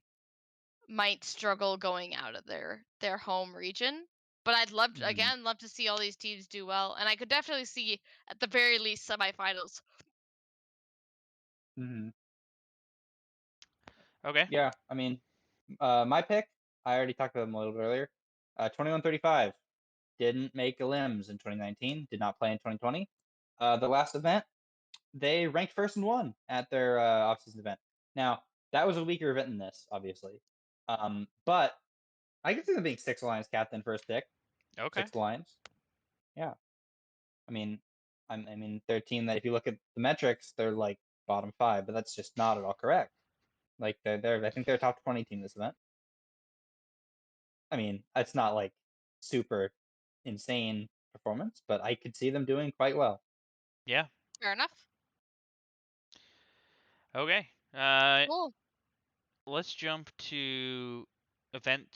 might struggle going out of their home region. But I'd Mm-hmm. love to see all these teams do well, and I could definitely see at the very least semifinals Mm-hmm. Okay. Yeah, I mean, my pick, I already talked about them a little bit earlier. 2135 didn't make Elims in 2019, did not play in 2020. The last event, they ranked first and won at their offseason event. Now, that was a weaker event than this, obviously. But I can see them being Six Alliance captain first pick. Okay. Six Alliance. Yeah. I mean, they're a team that if you look at the metrics, they're like bottom 5, but that's just not at all correct. Like they're I think they're a top 20 team this event. I mean, it's not like super insane performance, but I could see them doing quite well. Yeah. Fair enough. Okay. Cool. Let's jump to event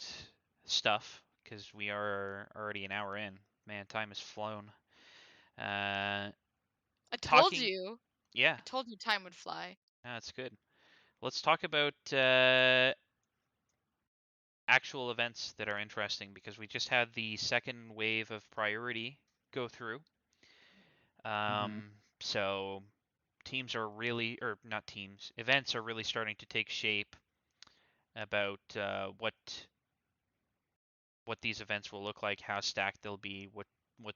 stuff because we are already an hour in. Man, time has flown. Uh, I told talking. you. Yeah, I told you time would fly. that's good. Let's talk about actual events that are interesting because we just had the second wave of priority go through. Mm-hmm. So teams are really, or not teams, events are really starting to take shape about what these events will look like, how stacked they'll be, what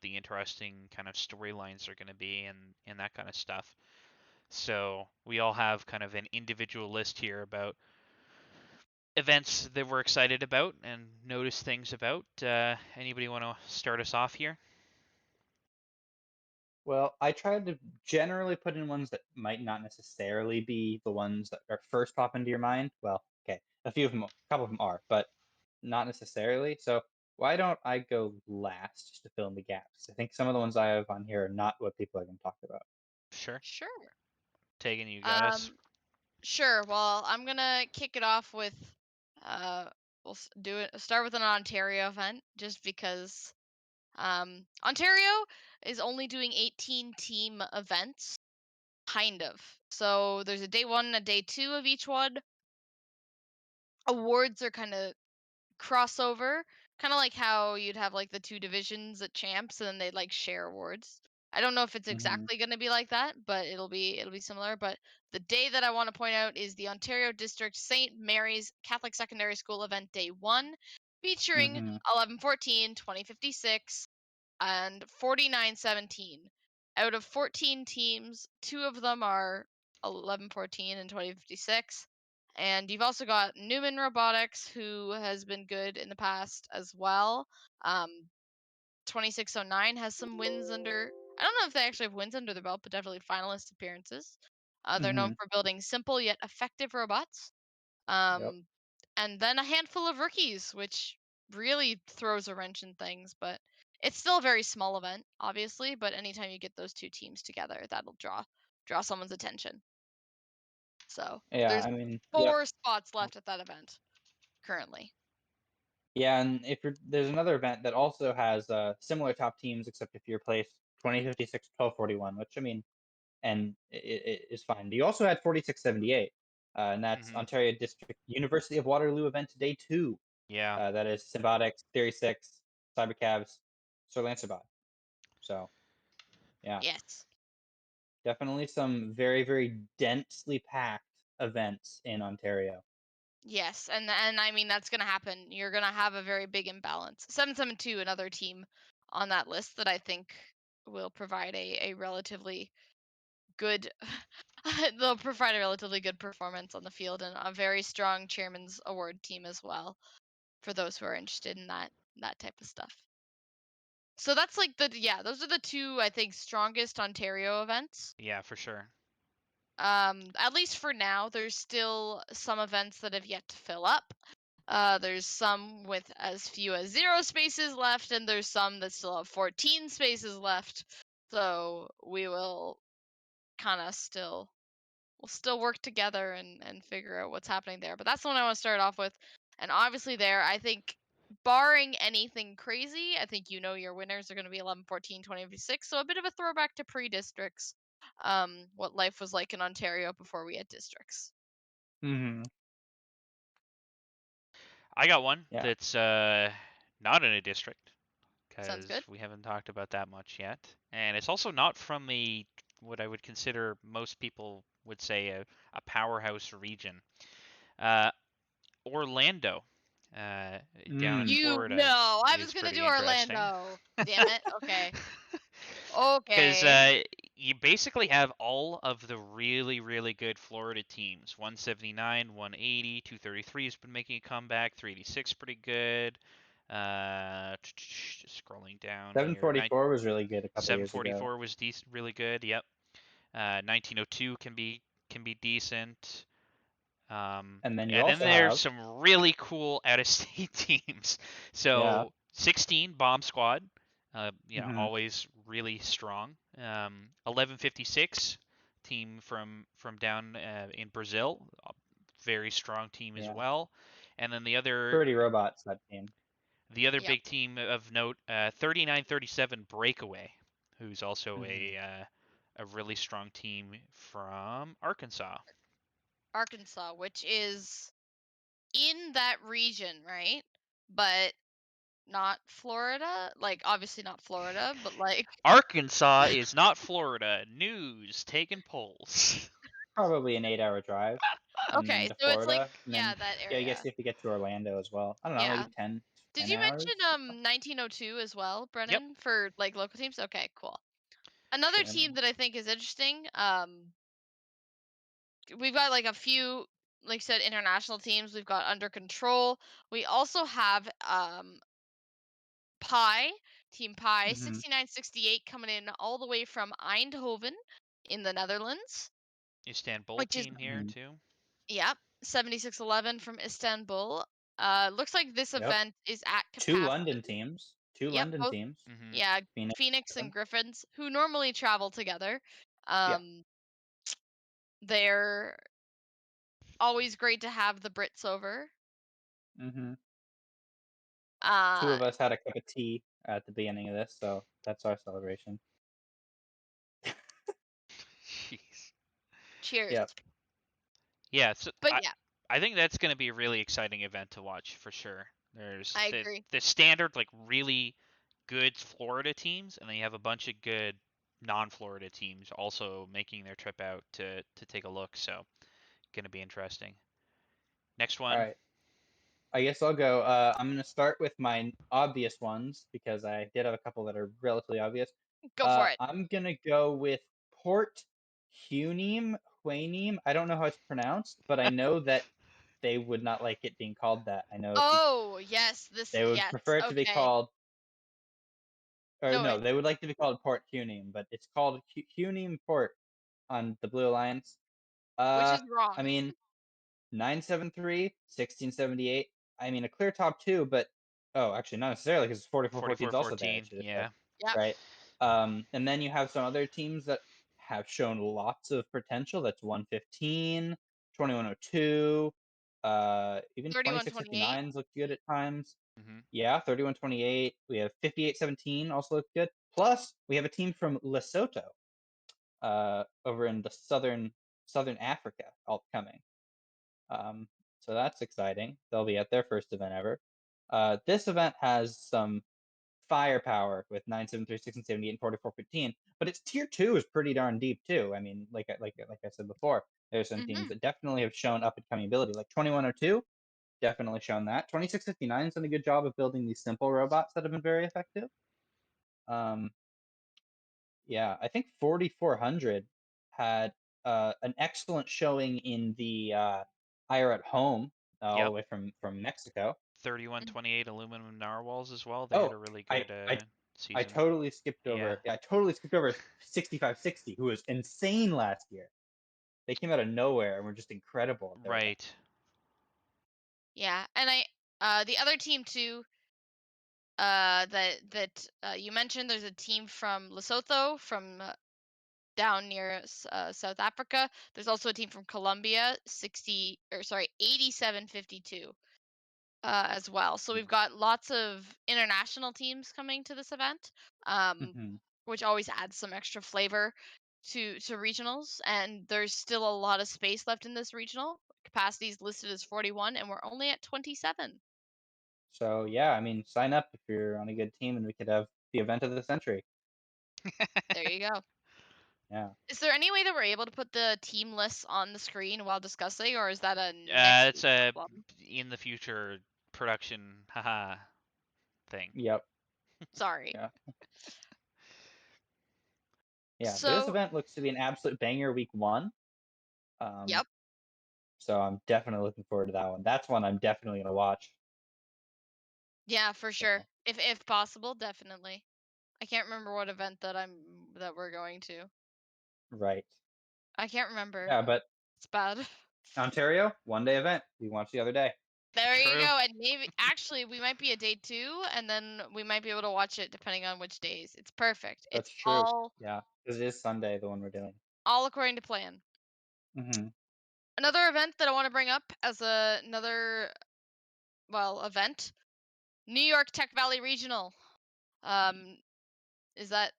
the interesting kind of storylines are going to be, and that kind of stuff. So we all have kind of an individual list here about events that we're excited about and notice things about. Anybody want to start us off here? Well, I tried to generally put in ones that might not necessarily be the ones that are first pop into your mind. Well, okay, a couple of them are, but not necessarily. So why don't I go last just to fill in the gaps? I think some of the ones I have on here are not what people are going to talk about. Sure. Sure. Taegen, you got us. Um, sure. Well, I'm gonna kick it off with, uh, do it. Start with an Ontario event, just because Ontario is only doing 18 team events, kind of. So there's a day 1 and a day 2 of each one. Awards are kind of crossover, kind of like how you'd have like the 2 divisions at champs and then they'd like share awards. I don't know if it's Mm-hmm. exactly going to be like that, but it'll be similar. But the day that I want to point out is the Ontario District St. Mary's Catholic Secondary School event day 1, featuring Mm-hmm. 1114, 2056, and 4917. Out of 14 teams, 2 of them are 1114 and 2056. And you've also got Newman Robotics, who has been good in the past as well. 2609 has some wins under. I don't know if they actually have wins under their belt, but definitely finalist appearances. They're known Mm-hmm. for building simple yet effective robots. Yep. Um, and then a handful of rookies, which really throws a wrench in things. But it's still a very small event, obviously. But anytime you get those 2 teams together, that'll draw someone's attention. So Yeah, there's I mean, yep. 4 spots left at that event currently. Yeah, and if you're there's another event that also has similar top teams, except if you're placed 2056, 1241, which I mean, and it is fine. You also had 4678, and that's Mm-hmm. Ontario District University of Waterloo event day 2. Yeah. That is Symbiotics, Theory 6, Cybercabs, Sir Lancerbot. So, yeah, Yes. definitely some very, very densely packed events in Ontario. Yes, and I mean that's gonna happen. You're gonna have a very big imbalance. 772, another team on that list that I think will provide a relatively good they'll provide a relatively good performance on the field, and a very strong chairman's award team as well, for those who are interested in that type of stuff. So that's like those are the 2 I think strongest Ontario events. Yeah, for sure. At least for now, there's still some events that have yet to fill up. There's some with as few as 0 spaces left, and there's some that still have 14 spaces left. So we will kind of still work together and figure out what's happening there. But that's the one I want to start off with. And obviously there, I think barring anything crazy, I think your winners are going to be 11, 14, 2056. So a bit of a throwback to pre-districts. What life was like in Ontario before we had districts. Mm-hmm. I got one Yeah. that's not in a district Sounds good. because we haven't talked about that much yet, and it's also not from a what I would consider most people would say a powerhouse region. Uh, Orlando, down in Mm. Florida, No, I was is gonna pretty do interesting. Orlando. Damn it. Okay. Because Okay. you basically have all of the really, really good Florida teams. 179, 180, 233 has been making a comeback. 386 pretty good. Just scrolling down here. 744 was really good a couple years ago. 744 was decent, really good. Yep. 1902 can be decent. And then you And then also there's have, some really cool out-of-state teams. yeah. So 16 Bomb Squad, Hmm. always really strong. 1156 team from down in Brazil, very strong team as Yeah. well. And then the other Pretty robots, that team. the other Yep. big team of note, 3937 Breakaway, who's also Hmm. a really strong team from Arkansas. Arkansas, which is in that region, right? But not Florida. Like obviously not Florida, but like Arkansas is not Florida. News taking polls. Probably an 8-hour drive and then okay, to so it's like Florida. And yeah, then, that yeah, I guess area. you have to get to Orlando as well. I don't know, Yeah. maybe 10, Did 10 you mention hours or so. 1902 as well, Yep. Brennan, for like local teams? Okay, cool. Another team Sure. that I think is interesting, we've got like a few, like I said, international teams we've got under control. We also have Pi, Team Pi, Hmm. 6968 coming in all the way from Eindhoven in the Netherlands, Istanbul which is team here Hmm. too. yep, 7611 from Istanbul. Looks like this Yep. event is at Two capacity. London teams. Two Yep, London both teams. Hmm. yeah, Phoenix. Phoenix and Seven. Griffins, who normally travel together. Yeah. Um, they're always great to have the Brits over. Hmm. Two Uh, of us had a cup of tea at the beginning of this, so that's our celebration. Jeez. cheers. Yep. Yeah. So But I yeah, I think that's going to be a really exciting event to watch for sure. There's I the agree. the standard like really good Florida teams, and then you have a bunch of good non-Florida teams also making their trip out to take a look. So going to be interesting. Next All one. right. I guess I'll go. I'm going to start with my obvious ones because I did have a couple that are relatively obvious. Go for it. I'm going to go with Port Hueneme. I don't know how it's pronounced, but I know that they would not like it being called that. I know Oh, yes, they would yes, prefer it to be okay. called, or No, no, they would like to be called Port Hueneme, but it's called Hueneme Port on the Blue Alliance. which Uh, is I wrong. mean, 973, 1678. I mean, a clear top two, but oh, actually, not necessarily because 4414 is also there. I 44-14. should have said, Yeah. Yep, right? And then you have some other teams that have shown lots of potential. That's 115, 2102, even 3128. 2659s look good at times. Hmm. Yeah, 3128. We have 5817 also look good. Plus, we have a team from Lesotho, over in the southern Africa, all coming. Um, so that's exciting. They'll be at their first event ever. This event has some firepower with 973, 1678, and 4415, but its tier two is pretty darn deep too. I mean, like I said before, there's some teams Mhm. that definitely have shown up and coming ability, like 2102, definitely shown that. 2659 has done a good job of building these simple robots that have been very effective. Um, yeah, I think 4400 had an excellent showing in the hire at home, all the Yep. way from Mexico. 3128 aluminum narwhals as well. They had Oh, a really I good I I season. totally skipped Yeah. over. Yeah, I totally skipped over 6560, who was insane last year. They came out of nowhere and were just incredible at their event. Right. Yeah, and the other team too, that you mentioned, there's a team from Lesotho, from down near South Africa. There's also a team from Colombia, 8752, as well. So we've got lots of international teams coming to this event, um, Mm-hmm. which always adds some extra flavor to regionals. And there's still a lot of space left in this regional. Capacity is listed as 41, and we're only at 27. So yeah, I mean, sign up if you're on a good team, and we could have the event of the century. There you go. Yeah. Is there any way that we're able to put the team lists on the screen while discussing, or is that a next It's week a problem? in the future production, haha, thing. Yep. Sorry. Yeah. Yeah. This So, event looks to be an absolute banger week 1. yep. So I'm definitely looking forward to that one. That's one I'm definitely gonna watch. Yeah, for So, sure. If possible, definitely. I can't remember what event that we're going to. right. I can't remember. Yeah, but It's bad. Ontario, 1-day event. We watched the other day. There you True. go. And maybe actually we might be a day 2, and then we might be able to watch it depending on which days. It's perfect. It's That's true. Yeah, because it is Sunday, the one we're doing. all according to plan. Mm-hmm. Another event that I want to bring up as another event, New York Tech Valley Regional. Um, is that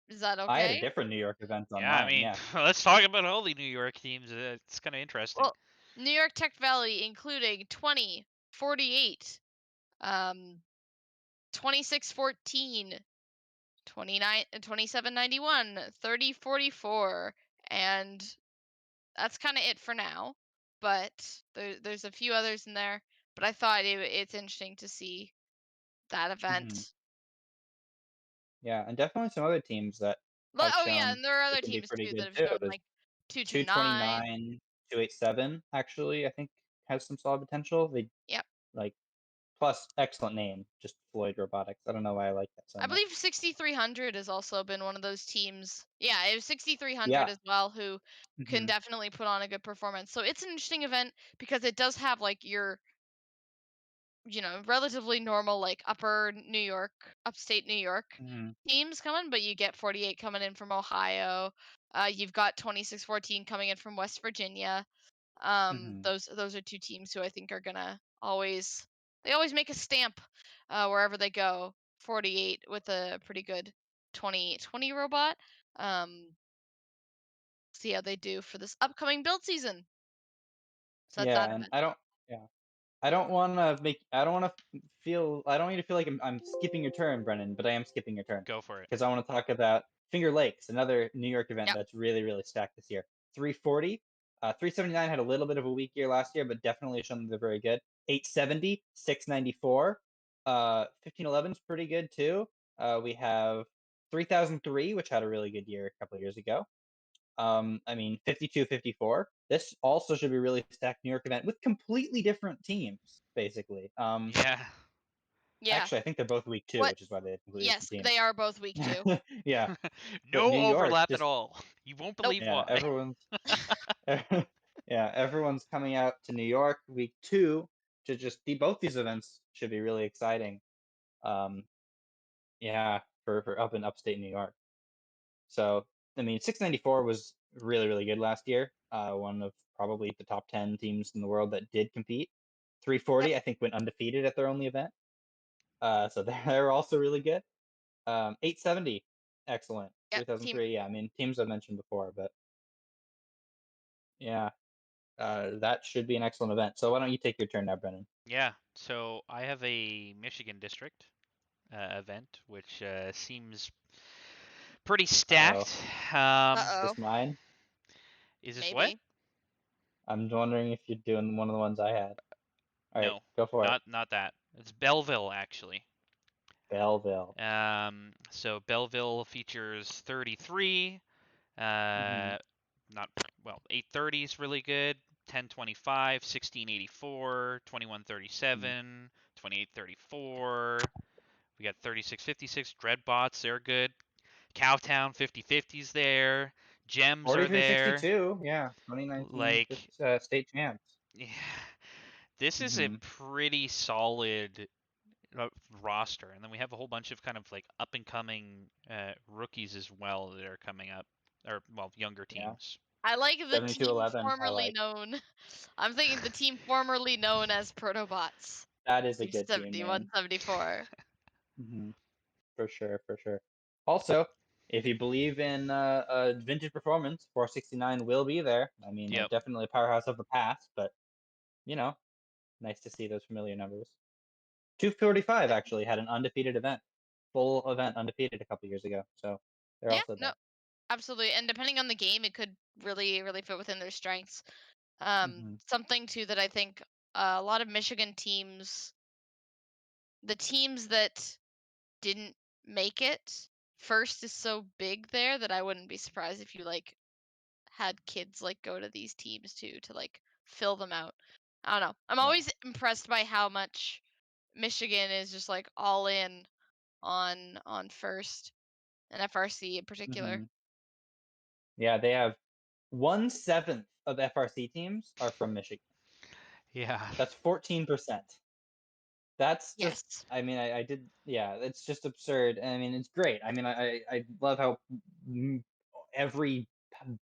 I had a okay? different New York event on Yeah, I mine. mean, Yeah. let's talk about all the New York teams. It's kind of interesting. Well, New York Tech Valley, including 20, 48, 2614, 29, 2791, 3044, and that's kind of it for now. But there's a few others in there. But I thought it's interesting to see that Mm-hmm. event. Yeah, and definitely some other teams that But, have oh yeah, shown and there are they other can be teams pretty too that good have too. shown There's like 229. 229, 287 actually, I think has some solid potential. They Yep. like plus excellent name, just Floyd Robotics. I don't know why I like that so I much. believe 6300 has also been one of those teams. Yeah, it was 6300 Yeah. as well, who can Mm-hmm. definitely put on a good performance. So it's an interesting event because it does have like your, relatively normal like upper New York, upstate New York Mm-hmm. teams coming, but you get 48 coming in from Ohio. You've got 2614 coming in from West Virginia. Mm-hmm. Those are two teams who I think are gonna always make a stamp wherever they go. 48 with a pretty good 2020 robot. See how they do for this upcoming build season. So that's Yeah, that and event. I don't. Yeah, I don't want to make. I don't want to feel. I don't want you to feel like I'm skipping your turn, Brennan. But I am skipping your turn Go for it. because I want to talk about Finger Lakes, another New York event Yep. that's really really stacked this year. 340, 379 had a little bit of a weak year last year, but definitely shown that they're very good. 870, 694, 1511 is pretty good too. We have 3003, which had a really good year a couple of years ago. I mean, 52, 54. This also should be really stacked New York event with completely different teams, basically. Yeah. Yeah. Actually, I think they're both week 2, What? which is why they have completely Yes, different they are both week 2. teams. Yeah, but No New York overlap at just all. You won't Nope. believe yeah, why. everyone's yeah, everyone's coming out to New York week 2 to just see both these events should be really exciting. Um, yeah, for up in upstate New York. So, I mean, 694 was really, really good last year. One of probably the top 10 teams in the world that did compete. Yep. 340, I think, went undefeated at their only event. So they're also really good. 870, excellent. Yep. Team. 3003, yeah. I mean, teams I've mentioned before, but yeah, that should be an excellent event. So why don't you take your turn now, Brennan? Yeah. So I have a Michigan district event, which seems pretty Uh-oh. stacked. Is Uh-oh. this mine? Is this what? Maybe. I'm wondering if you're doing one of the ones I had. All right, No, go for it. not that. It's Belleville actually. Belleville. So Belleville features 33. Mm-hmm. Not well. 830 is really good. 1025, 1684, Mm-hmm. 2137, 2834. We got 3656 Dreadbots. They're good. Cowtown 5050s there. Gems are there. 4362, yeah, 2019 Like, state champs. yeah, this is a Hmm. pretty solid roster, and then we have a whole bunch of kind of like up and coming rookies as well that are coming up, or well, younger Yeah, teams. I like the team 7211. I formerly like known. I'm thinking the team formerly known as Protobots. that is a Team good team name. 7174. Hmm. For sure, for sure. Also, if you believe in vintage performance, 469 will be there. I mean, Yep. definitely a powerhouse of the past, but you know, nice to see those familiar numbers. 245 actually had an undefeated event, full event undefeated a couple years ago, so they're Yeah, also no, there. Absolutely, and depending on the game, it could really, really fit within their strengths. Mm-hmm. Something too that I think a lot of Michigan teams, the teams that didn't make it, first is so big there that I wouldn't be surprised if you like had kids like go to these teams too to like fill them out. I don't know. I'm Yeah. always impressed by how much Michigan is just like all in on first and FRC in particular. Mm-hmm. Yeah, they have 1/7 of FRC teams are from Michigan. Yeah. That's 14%. That's just, Yes. I mean, I did, yeah, it's just absurd. I mean, it's great. I mean, I love how every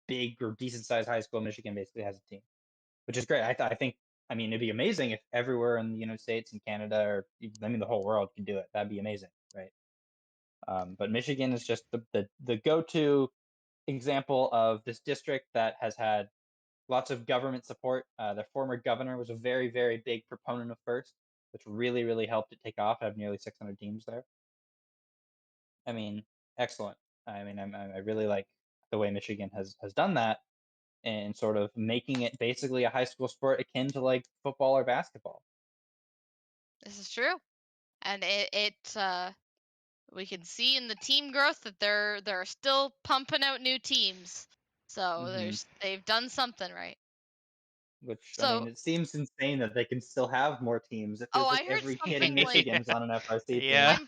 big or decent sized high school in Michigan basically has a team, which is great. I think, I mean, it'd be amazing if everywhere in the United States and Canada, or I mean, the whole world could do it. That'd be amazing, right? But Michigan is just the go-to example of this district that has had lots of government support. Their former governor was a very, very big proponent of FIRST, which really, really helped it take off. I have nearly 600 teams there. I mean, excellent. I mean, I really like the way Michigan has done that and sort of making it basically a high school sport akin to like football or basketball. This is true. And we can see in the team growth that they're still pumping out new teams. So Mm-hmm. they've done something right. Which, I mean, So it seems insane that they can still have more teams. It feels like I heard every kid in something like Michigan's on an FRC Yeah. team.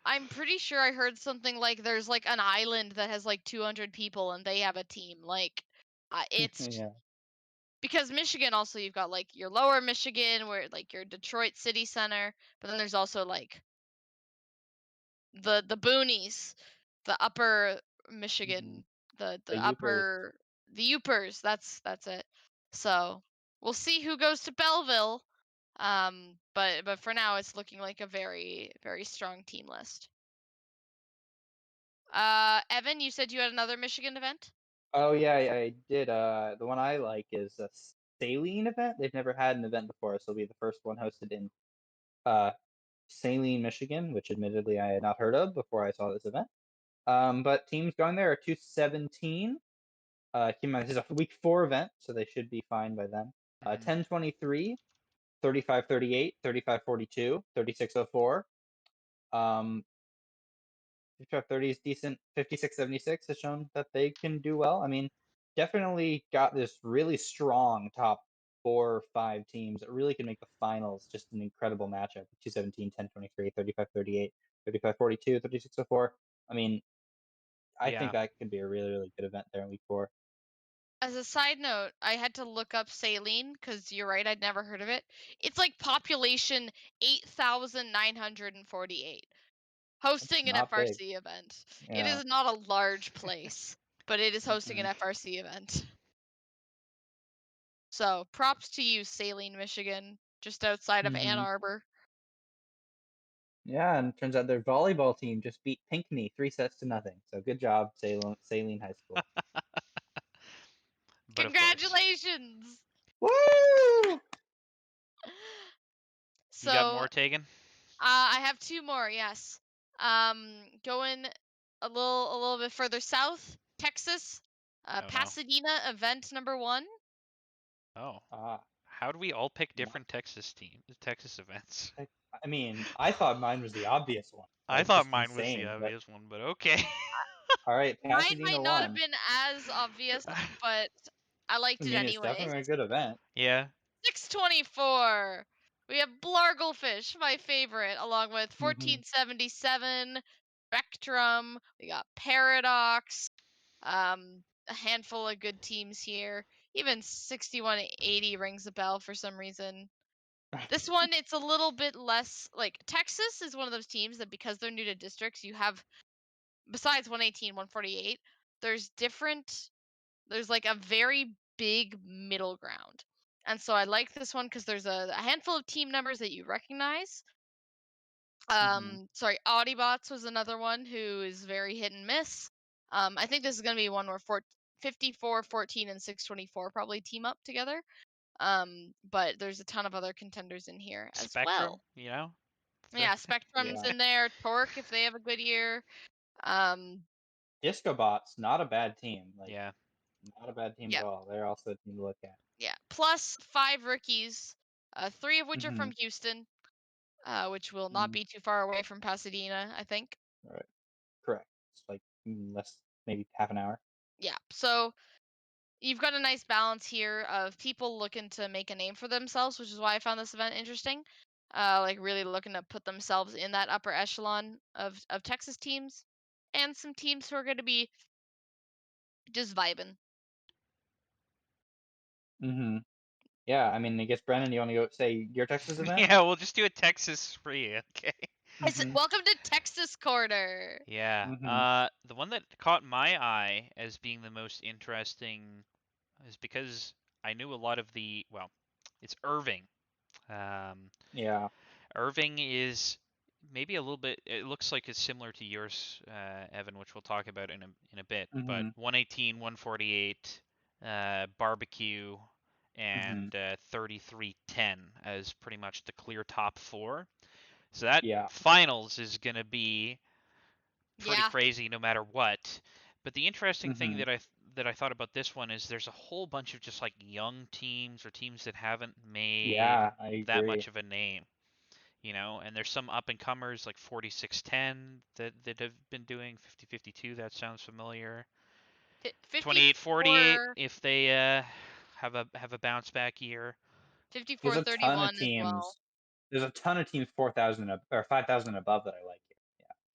I'm pretty sure I heard something like there's like an island that has like 200 people and they have a team. Like it's Yeah. because Michigan also you've got like your lower Michigan where like your Detroit city center, but then there's also like the boonies, the upper Mm-hmm. Michigan, The the Yoopers. upper the Upers. That's it. So we'll see who goes to Belleville. But for now, it's looking like a very very strong team list. Evan, you said you had another Michigan event. Oh yeah, I did. The one I like is a Saline event. They've never had an event before, so it'll be the first one hosted in uh Saline, Michigan, which admittedly I had not heard of before I saw this event. But teams going there are 217. Keep in mind this is a week 4 event, so they should be fine by then. Mhm. 1023, 3538, 3542, 3604. Um, 5530 is decent. 5676 has shown that they can do well. I mean, definitely got this really strong top 4 or 5 teams that really can make the finals just an incredible matchup. 217, 1023, 3538, 3542, 3604. I mean, I Yeah. think that could be a really, really good event there in week 4. As a side note, I had to look up Saline because you're right, I'd never heard of it. It's like population 8,948. That's Hosting an not big. FRC event. It Yeah. is not a large place, but it is hosting an Mm-mm. FRC event. So props to you, Saline, Michigan, just outside of Ann Mm-hmm. Arbor. Yeah, and it turns out their volleyball team just beat Pinckney 3 sets to nothing. So good job, Saline High School. But of course. Congratulations! Woo! You got So more, Tagen? I have two more. Yes. Going a little bit further south, Texas, Oh no. Pasadena event number 1. Oh. Ah, How do we all pick no. different Texas events? I mean, I thought mine was the obvious one. I That's thought just mine was the insane. But obvious one, but okay. all right, Mine Pasadena might not have won. been as obvious, but I I liked it mean, it's anyways. definitely a good event. Yeah. 624. We have Blarglefish, my favorite, along with Mm-hmm. 1477, Spectrum. We got Paradox. A handful of good teams here. Even 6180 rings a bell for some reason. This one, it's a little bit less like Texas is one of those teams that because they're new to districts, you have besides 118, 148, there's like a very big middle ground. And so I like this one because there's a handful of team numbers that you recognize. Mm-hmm. Sorry, Audibots was another one who is very hit and miss. I think this is going to be one where 54, 14, and 624 probably team up together. But there's a ton of other contenders in here as Spectrum, well. you know? Yeah, Spectrum's Yeah. in there. Torque if they have a good year. Um, Disco Bots, not a bad team. Like, Yeah. not a bad team Yeah. at all. They're also a team to look at. Yeah. Plus 5 rookies, 3 of which are from Mhm. Houston, which will not Mhm. be too far away from Pasadena, I think. Right. Correct. It's like less, maybe half an hour. Yeah. So you've got a nice balance here of people looking to make a name for themselves, which is why I found this event interesting. Like really looking to put themselves in that upper echelon of Texas teams, and some teams who are going to be just vibing. Mhm. Yeah, I mean, I guess Brennan, you want to go say your Texas event? Yeah, we'll just do a Texas for you, okay? Mhm. Welcome to Texas Corner. Yeah. Mhm. The one that caught my eye as being the most interesting is because I knew a lot of well, it's Irving. Um, Yeah. Irving is maybe a little bit. It looks like it's similar to yours, Evan, which we'll talk about in a bit. But Mhm. 118, 148, barbecue, Mhm. and 3310 as pretty much the clear top four. So that Yeah. finals is gonna be pretty Yeah. crazy no matter what. But the interesting thing Mhm. that I thought about this one is there's a whole bunch of just like young teams or teams that haven't made Yeah, I that agree. much of a name, and there's some up and comers like 4610 that have been doing 5052. That sounds familiar. 2848 54, if they have a bounce back year. 54, There's a ton of 31 as well. teams. There's a ton of teams 4,000 or 5,000 above that I like here.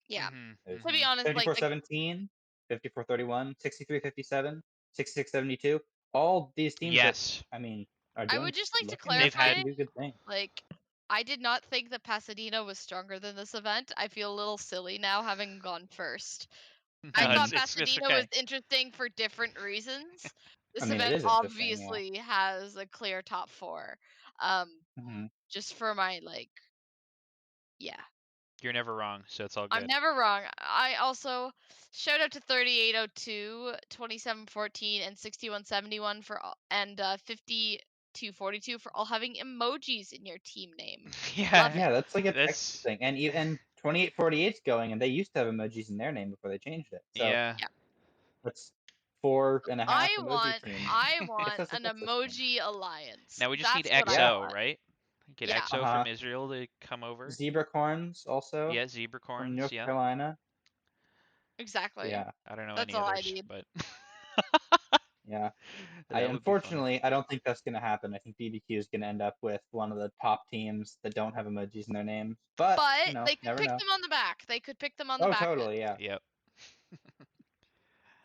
Yeah. Yeah. Mhm. There's To be Mhm. honest, like 54-17, 54-31, 63-57, 66-72. All these teams that Yes. I mean are I doing would just like to looking They've like they clarify, had can do good things. like, I did not think that Pasadena was stronger than this event. I feel a little silly now having gone first. I no, thought it's Pasadena was okay. interesting for different reasons. I This mean, it event is interesting, yeah. obviously has a clear top 4. Um, Mhm. just for my yeah. You're never wrong, so it's all I'm good. never wrong. I also shout out to 3802, 2714, and 6171 for all, and 5242 for all having emojis in your team name. Love Yeah, it. Yeah, that's like a Texas that's thing. And 2848's going, and they used to have emojis in their name before they changed it. So yeah. Yeah. that's 4.5 emoji teams. I I guess want that's a an Texas thing. emoji alliance. Now we just need That's what I Yeah. XO, want. right? Get Yeah, XO from Uh-huh. Israel to come over. Zebracorns also Yeah, zebra from corns. North Yep. Carolina. exactly. Yeah. I don't know That's any all I others, need. but Yeah. I that would be funny. unfortunately I don't think that's gonna happen. I think BBQ is gonna end up with one of the top teams that don't have emojis in their names. But, But they could never pick know. them on the back. They could pick them on the Oh, back totally, yeah. Yep.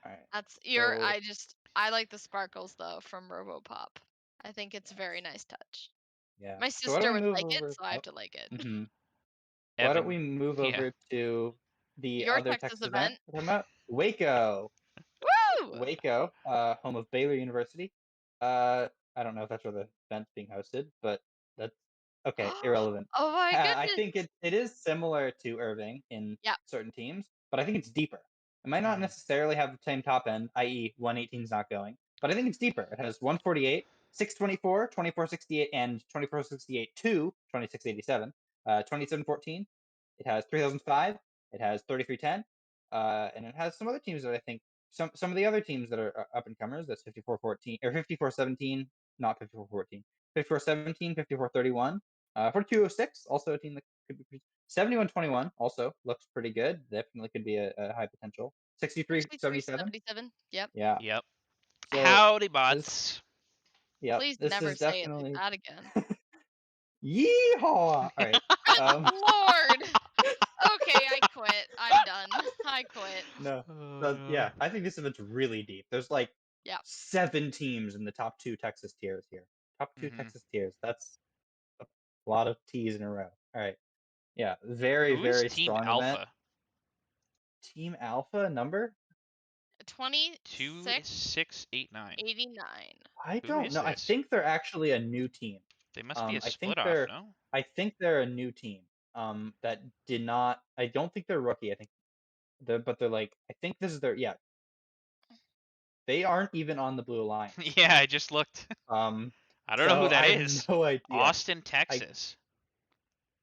All right. That's So I like the sparkles though from RoboPop. I think it's a very nice touch. yeah. My So why don't sister we would move like it, over? so I have Oh, to like it. mm-hmm. Why don't Evan. we move Yeah. over to the Your other Texas Texas event event. we're talking about? Waco. Woo! Waco, home of Baylor University. I don't know if that's where the event's being hosted, but that's okay, irrelevant. Oh my I goodness. think it is similar to Irving in Yeah. certain teams, but I think it's deeper. It might not Mhm. necessarily have the same top end, i.e., 118 is not going, but I think it's deeper. It has 148, 624, 2468, and 2468 to 2687, 2714. It has 3005. It has 3310, and it has some other teams that I think some of the other teams that are up and comers. That's 5414 or 5417, not 5414. 5417, 5431, 4206, also a team that could be 7121, also looks pretty good. Definitely could be a high potential. 6377, 6377. Yep. yeah. Yep. So Howdy this, bots. yep, Please this never is say it like definitely that again. yeehaw. All right. Good Um, lord. Okay, I quit. I'm done. I quit. no, but Uh, yeah, I think this event's really deep. There's like Yep. 7 teams in the top 2 Texas tiers here. Top two mhm. Texas tiers. That's a lot of T's in a row. All right. Yeah, very, Who is very Team strong event. Alpha? Team Alpha number? 2689. 2689. I Who don't is know. I this? think they're actually a new team. They must be a I split think off, no? they're a new team. That did not. I don't think they're rookie. I think but they're like. I think this is their. Yeah, they aren't even on the Blue Alliance. Yeah, I just looked. Um, I don't know who so that I have is. no idea. Austin, I Texas.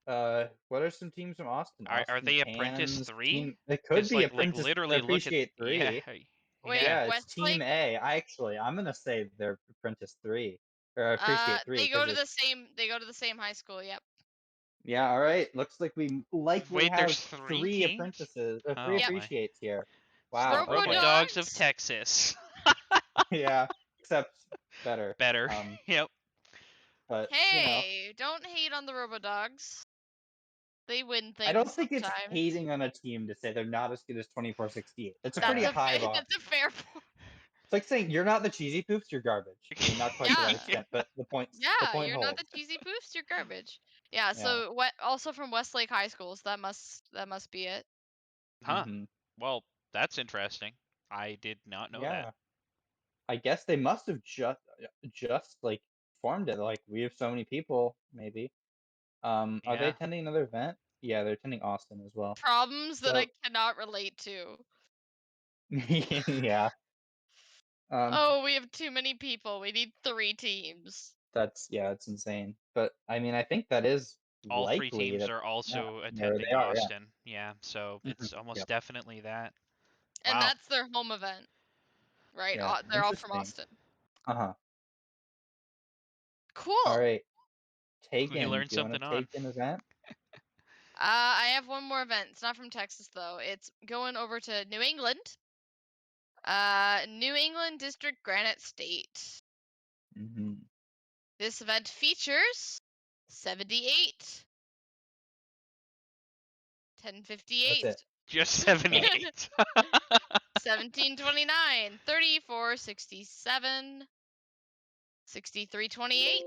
What are some teams from Austin? Are Austin they Apprentice Cans 3? team. It could Because be like Apprentice literally look at Appreciate yeah 3. Wait, yeah. Yeah, it's Team Westlake. A. I'm gonna say they're Apprentice 3 or Appreciate 3 They go because to it's the same. They go to the same high school. Yep. yeah. All right, looks like we likely Wait, have there's 3 3 teams? apprentices, Oh 3 Yep. my. Appreciates here. The Wow. Robo Okay. Dogs of Robodogs. Texas. Yeah, except better. Better. Yep. But Hey, don't hate on the Robodogs. They win I don't things think it's sometimes. hating on a team to say they're not as good as 2468. It's a That's pretty Yeah. high bar. that's a fair point. It's like saying you're not the cheesy poops, you're garbage. I mean, not quite to that Yeah. extent, but the Yeah, point you're not holds. the cheesy poofs. You're garbage. Yeah. Yeah. So what? Also from Westlake High Schools. That must be it. Huh. Hmm. Well, that's interesting. I did not know that. Yeah. I guess they must have just like formed it. Like we have so many people, maybe. Are they Yeah. attending another event? Yeah, they're attending Austin as well. Problems that So I cannot relate to. yeah. Oh, we have too many people. We need 3 teams. It's insane. But I mean, I think that is All 3 likely teams that are yeah, also or attending they are. Yeah. Austin. Yeah, so it's almost Yep. definitely that. And Wow. that's their home event, right? Yeah. They're all from Interesting. Austin. Uh-huh. All Cool. right. We Taken. Do learned you want something to on. take an event? I have one more event. It's not from Texas though. It's going over to New England. New England District Granite State. Mm-hmm. This event features 78, That's 1058, it. Just 78. 1729, 34, 67, 6328.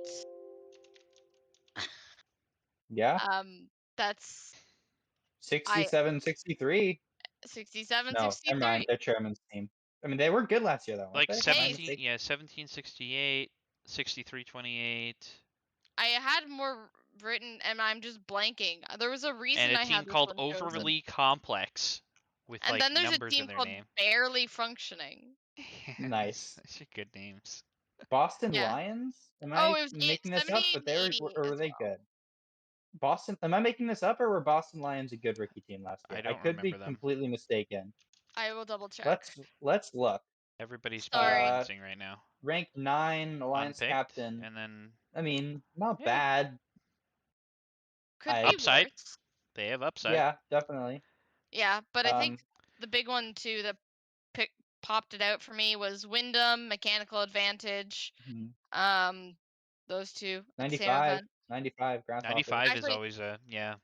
Yeah. That's 67, 63. 67, No, never mind. 63. They're chairman's team. I mean, they were good last year, though, weren't Like they? Am I 17, mistaken? yeah, 1768, 6328, I had more written and I'm just blanking. There was a and reason a I team had this called one chosen. Overly Complex with And like then there's a numbers in team their called name. Barely Functioning. Nice. Such good names. Boston Yeah. Lions? Am Oh, I it was making this up? 78 But and 88 or were as they well. good? Boston? Am I making this up, or were Boston Lions a good rookie team last year? I I don't could be remember them. completely mistaken. I will double check. Let's look. Everybody's Sorry. balancing right now. Ranked 9, Alliance Unpicked, captain. and then I mean, not yeah, bad. Could be upside. worse. They have upside. Yeah, definitely. Yeah, but I think Um, the big one too that popped it out for me was Wyndham, Mechanical Advantage. mhm. Those two at the same 95, event. 95 Grasshoppers. 95 is Actually, always a yeah.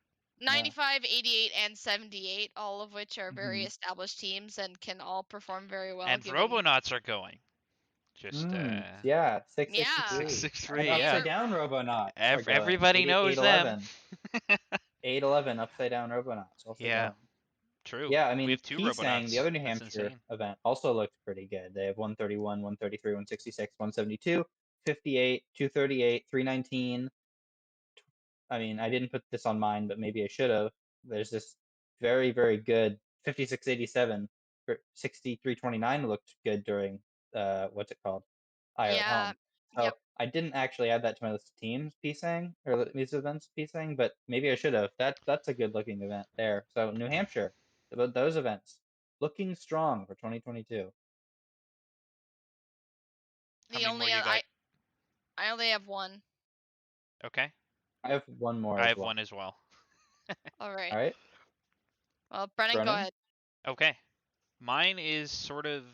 95, 88, and 78, all of which are very Mhm. established teams and can all perform very well And given. Robonauts are going. Just Yeah, Yeah, 663. And 663. they Yeah. upside are. down Robonauts are going. Everybody 8, knows them. 811. 811 upside down Robonauts also Yeah. going. True. Yeah, I We mean, have 2 Pisang, the Robonauts. other New That's Hampshire insane. event, also looked pretty good. They have 131, 133, 166, 172, 58, 238, 319. I mean, I didn't put this on mine, but maybe I should have. There's this very, very good 5687 for 6329 looked good during what's it called? IR at Yeah. home. So Yep. I didn't actually add that to my list of teams Pisang or these events Pisang, but maybe I should have. That's a good looking event there. So New Hampshire, about those events looking strong for 2022. How The many more only you got? I only have one. Okay. I have one more I as have well. one as well. All right. All right, Well, Brennan, go Brennan. ahead. Okay. Mine is sort of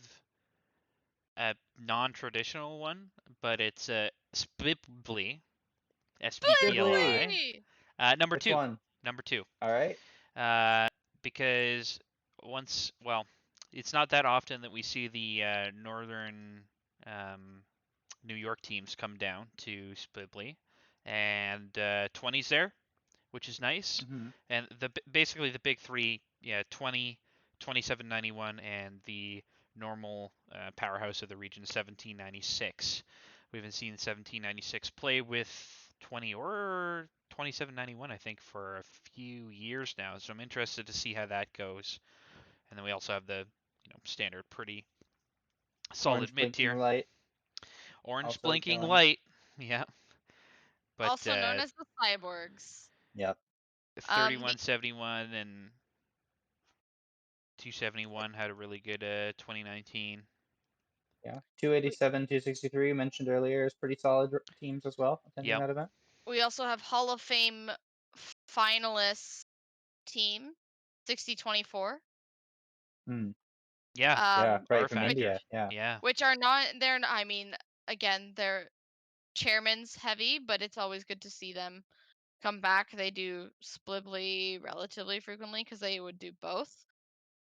a non-traditional one, but it's a Spibly, Sibley, SPPLI. Spooky! Number which 2. one? Number 2. All right. Because well, it's not that often that we see the northern New York teams come down to Spibly, and 20's there, which is nice. Mm-hmm. And basically the big three, yeah, 20, 2791, and the normal powerhouse of the region, 1796. We haven't seen 1796 play with 20 or 2791, I think, for a few years now. So I'm interested to see how that goes. And then we also have the standard pretty solid Orange mid blinking tier. light. Orange Also blinking going. light. Yeah. But Also known as the Cyborgs. Yep. 31, 71, and 271 had a really good 2019. Yeah, 287, 263 mentioned earlier is pretty solid teams as well attending Yep. that event. We also have Hall of Fame finalist team 6024. Yeah. Yeah, Um, right, R from which, India. factors. Yeah. Yeah. which are not, I mean, again, they're chairman's heavy, but it's always good to see them come back. They do Splibly relatively frequently because they would do both.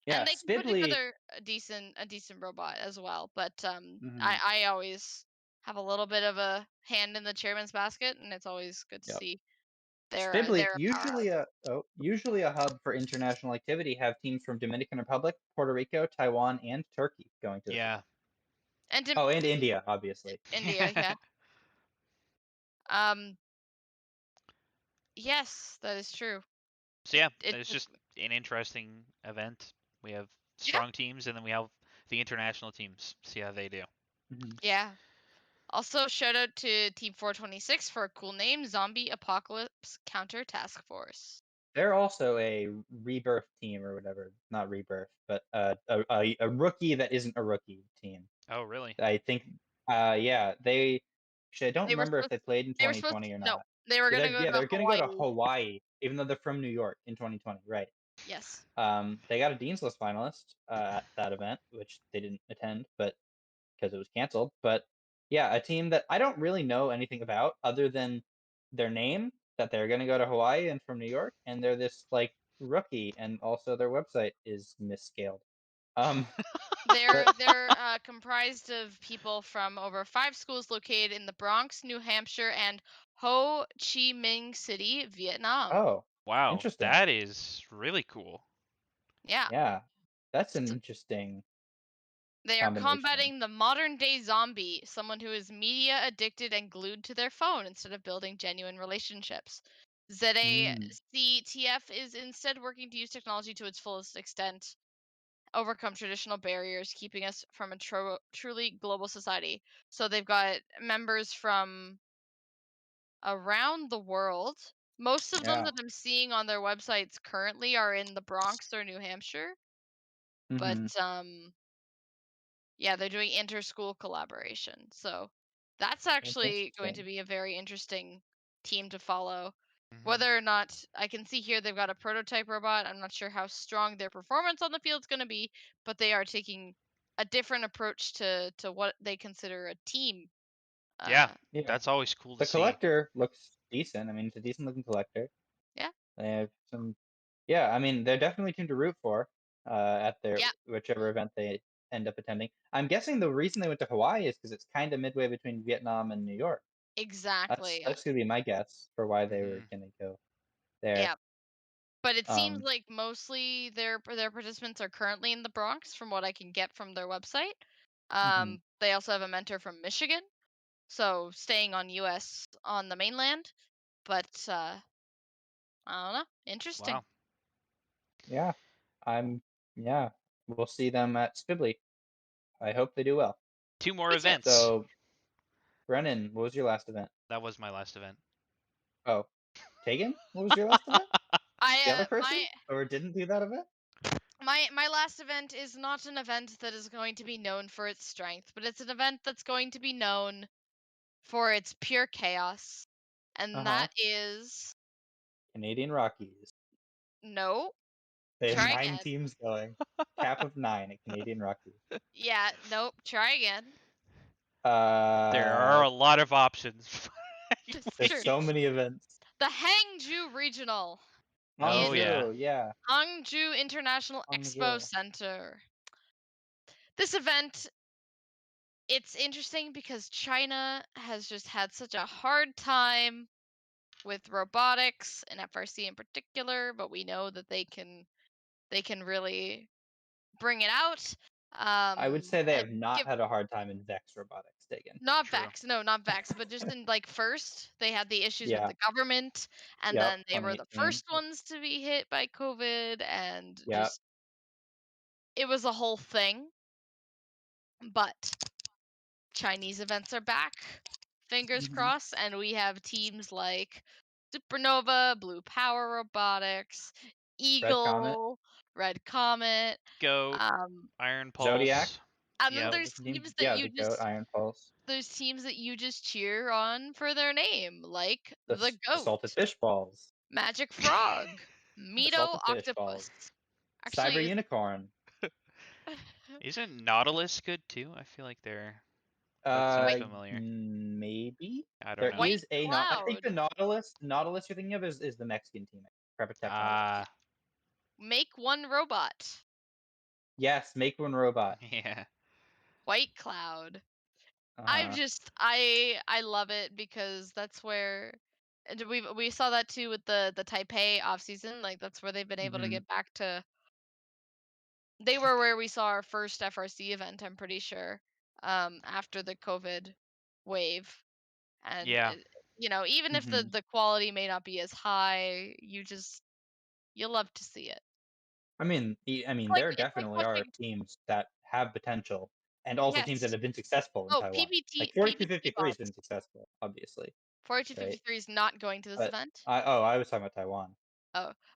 Yeah, And they can put Spibly. together a decent robot as well. But Mhm. I always have a little bit of a hand in the chairman's basket, and it's always good to Yep. see their Spibly, powerhouse. usually a hub for international activity, have teams from Dominican Republic, Puerto Rico, Taiwan, and Turkey going to this Yeah. event. And Oh, and India, obviously. India, yeah. Um, yes, that is true. So yeah, It it's just an interesting event. We have yeah, strong teams, and then we have the international teams. See how they do. Mhm. yeah. Also, shout out to Team 426 for a cool name, Zombie Apocalypse Counter Task Force. They're also a rebirth team or whatever. Not rebirth, but a rookie that isn't a rookie team. Oh, really? I think, yeah, they. Actually, I don't They were remember if supposed they played in they were supposed 2020 or no, not. they were Yeah, gonna go to they're gonna go to Hawaii. Hawaii, even though they're from New York in 2020, right? Yes. They got a Dean's List finalist at that event, which they didn't attend, but because it was canceled. But yeah, a team that I don't really know anything about other than their name, that they're gonna go to Hawaii and from New York, and they're this like rookie, and also their website is misscaled. They're comprised of people from over 5 schools located in the Bronx, New Hampshire, and Ho Chi Minh City, Vietnam. Oh, Wow, interesting. that is really cool. Yeah. Yeah, that's an interesting They are combination. combating the modern day zombie, someone who is media addicted and glued to their phone instead of building genuine relationships. ZACTF is instead working to use technology to its fullest extent, overcome traditional barriers, keeping us from a truly global society. So they've got members from around the world. Most of them Yeah. that I'm seeing on their websites currently are in the Bronx or New Hampshire, but Mm-hmm. yeah, they're doing inter-school collaboration. So that's actually going to Interesting. be a very interesting team to follow. Mhm. Whether or not I can see here they've got a prototype robot, I'm not sure how strong their performance on the field is going to be, but they are taking a different approach to what they consider a team. Yeah, Yeah. that's always cool to The see. collector looks decent. I mean, it's a decent looking collector. Yeah. They have some. Yeah, I mean, they're definitely a team to root for at their Yeah, whichever event they end up attending. I'm guessing the reason they went to Hawaii is because it's kind of midway between Vietnam and New York. exactly. That's gonna be my guess for why they were Mhm. gonna go there. Yeah. But it seems Um, like mostly their participants are currently in the Bronx, from what I can get from their website. mhm. They also have a mentor from Michigan, so staying on U.S. on the mainland. But I don't know, interesting. Wow. Yeah, I'm. Yeah, we'll see them at Spibly. I hope they do well. 2 more Me too. events. So, Brennan, what was your last event? That was my last event. Oh, Taegen, what was your last event? The other I person, or didn't do that event? my last event is not an event that is going to be known for its strength, but it's an event that's going to be known for its pure chaos, and Uh-huh. that is Canadian Rockies. no. They have Try 9 again. teams going. Cap of 9 at Canadian Rockies. Yeah, nope. Try again. There are Uh, a lot of options. It's there's true. so many events. The Hangzhou Regional Oh in yeah. Hangzhou, yeah. Hangzhou International Expo Hangzhou. Center. This event, it's interesting because China has just had such a hard time with robotics and FRC in particular, but we know that they can really bring it out. I would say they And have not give had a hard time in Vex Robotics, Taken. not True. Vex, no, not Vex, but just in like first, they had the issues with Yeah, the government, and yep, then they were the 2018. first ones to be hit by COVID, and Yep. just it was a whole thing. But Chinese events are back, fingers Mhm. crossed, and we have teams like Supernova, Blue Power Robotics, Eagle, Red Comet, Goat, um, Iron Zodiac. Pulse. and then Yep. there's teams that Yeah, you the Goat, just Iron Pulse, there's teams that you just cheer on for their name, like the the Salted Goat, Fish Balls, Magic Frog, the Mito Salted Fish Octopus. Balls, Cyber Actually, Unicorn. Isn't Nautilus good too? I feel like that sounds White familiar. Maybe I don't there know. White is a I think Cloud. the Nautilus you're thinking of is the Mexican team, Prepper Technologies. Make one robot. Yes, make one robot. Yeah. White Cloud. I'm Uh-huh. just I love it because that's where and we saw that too with the Taipei off season. Like that's where they've been able to Mhm. get back to. They were where we saw our first FRC event. I'm pretty sure after the COVID wave, and Yeah. even if the Mhm. the quality may not be as high, you love to see it. I mean, there It's like definitely are watching. teams that have potential, and also teams that Yes. have been successful in Oh, Taiwan. Like PPT 4253 has been bots. successful, obviously, right? 4253 is not going to this But event. I was talking about Taiwan.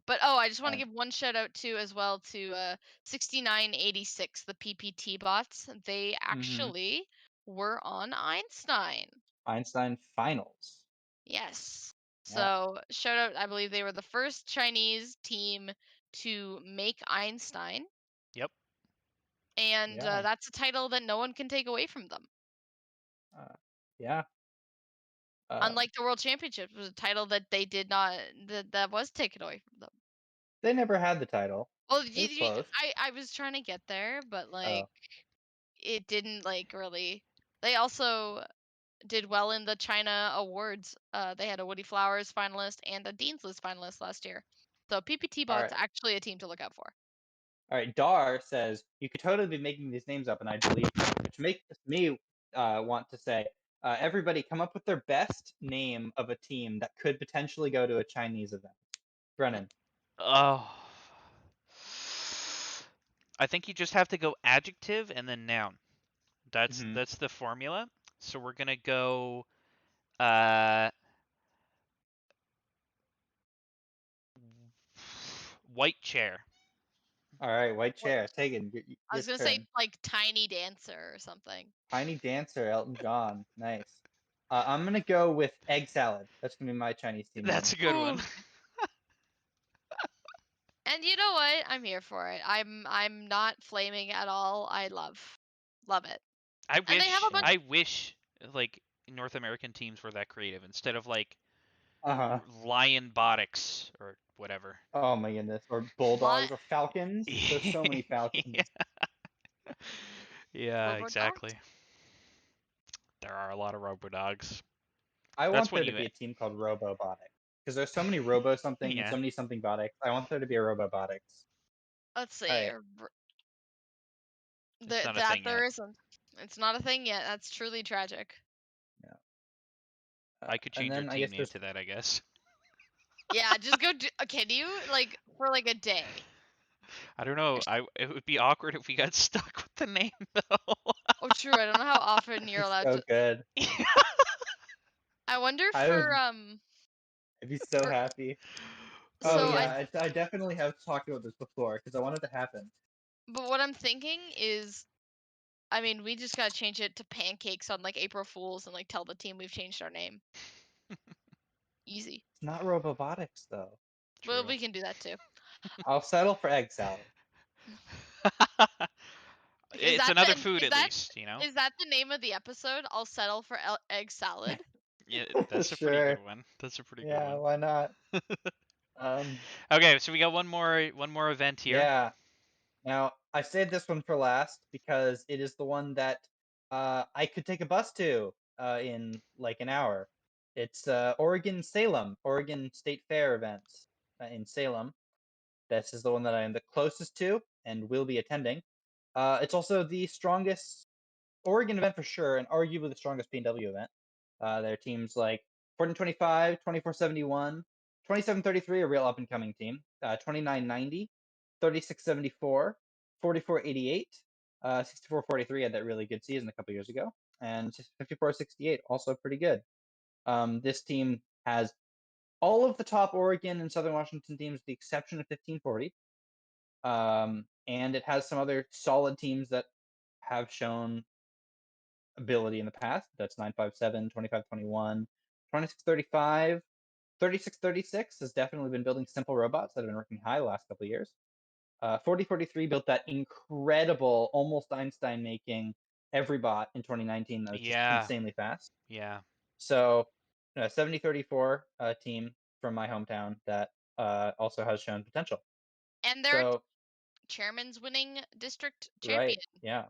But I just want to And give one shout out to as well to 6986, the PPT bots. They mhm. actually were on Einstein. Einstein Finals. Yes. Yeah. So shout out, I believe they were the first Chinese team to make Einstein, Yep. and Yeah. that's a title that no one can take away from them. Uh, yeah. Unlike the World Championships, was a title that they did not that was taken away from them. They never had the title. Well, It was close. I was trying to get there, but Oh. it didn't really. They also did well in the China awards. They had a Woody Flowers finalist and a Dean's List finalist last year. So PPT All Bot's right. actually a team to look out for. All right. Dar says you could totally be making these names up, and I believe you, which makes me want to say, everybody come up with their best name of a team that could potentially go to a Chinese event. Brennan. Oh. I think you just have to go adjective and then noun. That's Mm-hmm. that's the formula. So we're gonna go uh white chair. All right. White What? chair. Taegen, I your was gonna say turn. like Tiny Dancer or something. Tiny Dancer, Elton John. Nice. I'm gonna go with egg salad. That's gonna be my Chinese team That's name. a good one. Ooh. And you know what? I'm here for it. I'm not flaming at all. I love it. I And they have a wish bunch. Yeah. I wish like North American teams were that creative instead of like Uh-huh. Lion Botics or whatever. Oh my goodness. Or Li- bulldogs or falcons. There's so many Yeah. falcons. Yeah, Robodogs. exactly. There are a lot of robo dogs. I That's want when there to you be a team called Robobotics. Because there's so many robo something and yeah. so many something botics. I want there to be a Robobotics. Let's see. Alright. It's not a That thing there yet. isn't. It's not a thing yet. That's truly tragic. Yeah. I could And change your then I team guess name there's to that, I guess. Yeah, just go. Can you for like a day? I don't know. It would be awkward if we got stuck with the name though. Oh, true. I don't know how often you're it's allowed so to. good. I wonder I would for I'd be so for happy. Oh so yeah, I definitely have talked about this before because I wanted to happen. but what I'm thinking is, I mean, we just gotta change it to pancakes on like April Fools and like tell the team we've changed our name. Easy. It's not Robobotics though. Well, True. we can do that too. I'll settle for egg salad. Is It's that another food at least, you know? is that the name of the episode? I'll settle for egg salad. Yeah, that's a pretty good Sure. one. That's a pretty good Yeah, one. why not? Um, Okay, so we got one more event here. yeah. Now, I saved this one for last because it is the one that I could take a bus to in like an hour. It's Oregon Salem, Oregon State Fair events in Salem. This is the one that I am the closest to and will be attending. It's also the strongest Oregon event for sure, and arguably the strongest PNW event. There are teams like 1425, 2471, 2733, a real up and coming team, 2990, 3674, 4488, 6443 had that really good season a couple years ago, and 5468 also pretty good. This team has all of the top Oregon and Southern Washington teams, with the exception of 1540. And it has some other solid teams that have shown ability in the past. That's 957, 2521, 2635. 3636 has definitely been building simple robots that have been working high the last couple of years. 4043 built that incredible, almost Einstein making every bot in 2019 that was just insanely fast. Yeah. So 7034 team from my hometown that also has shown potential. And their chairman's winning district champion. Right, yeah.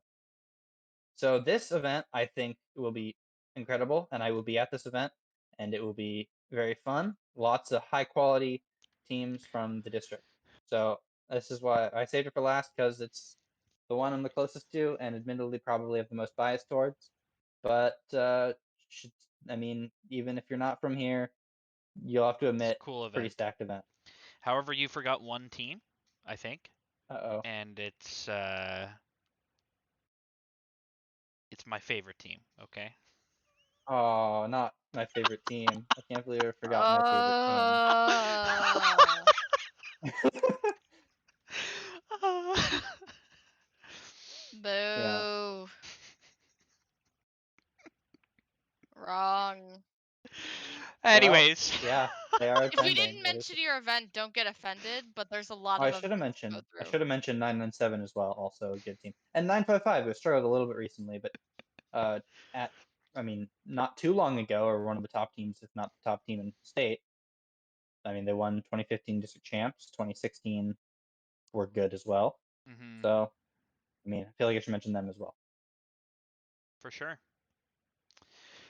So this event, I think, will be incredible, and I will be at this event, and it will be very fun. Lots of high quality teams from the district. So this is why I saved it for last, because it's the one I'm the closest to, and admittedly probably have the most bias towards. But I mean, even if you're not from here, you'll have to admit, cool event. Pretty stacked event. However, you forgot one team, I think. Uh-oh. And it's my favorite team, okay? Oh, not my favorite team. I can't believe I forgot my favorite team. Boo. Yeah. Wrong. Anyways. Well, yeah, they are If we attending. didn't mention your event, don't get offended, but there's a lot Oh, of I should have events to go mentioned. I through. should have mentioned 997 as well. Also a good team, and 955. Who struggled a little bit recently, but I mean, not too long ago, are one of the top teams, if not the top team in state. I mean, they won 2015 district champs. 2016 were good as well. Mm-hmm. So, I mean, I feel like I should mention them as well. For sure.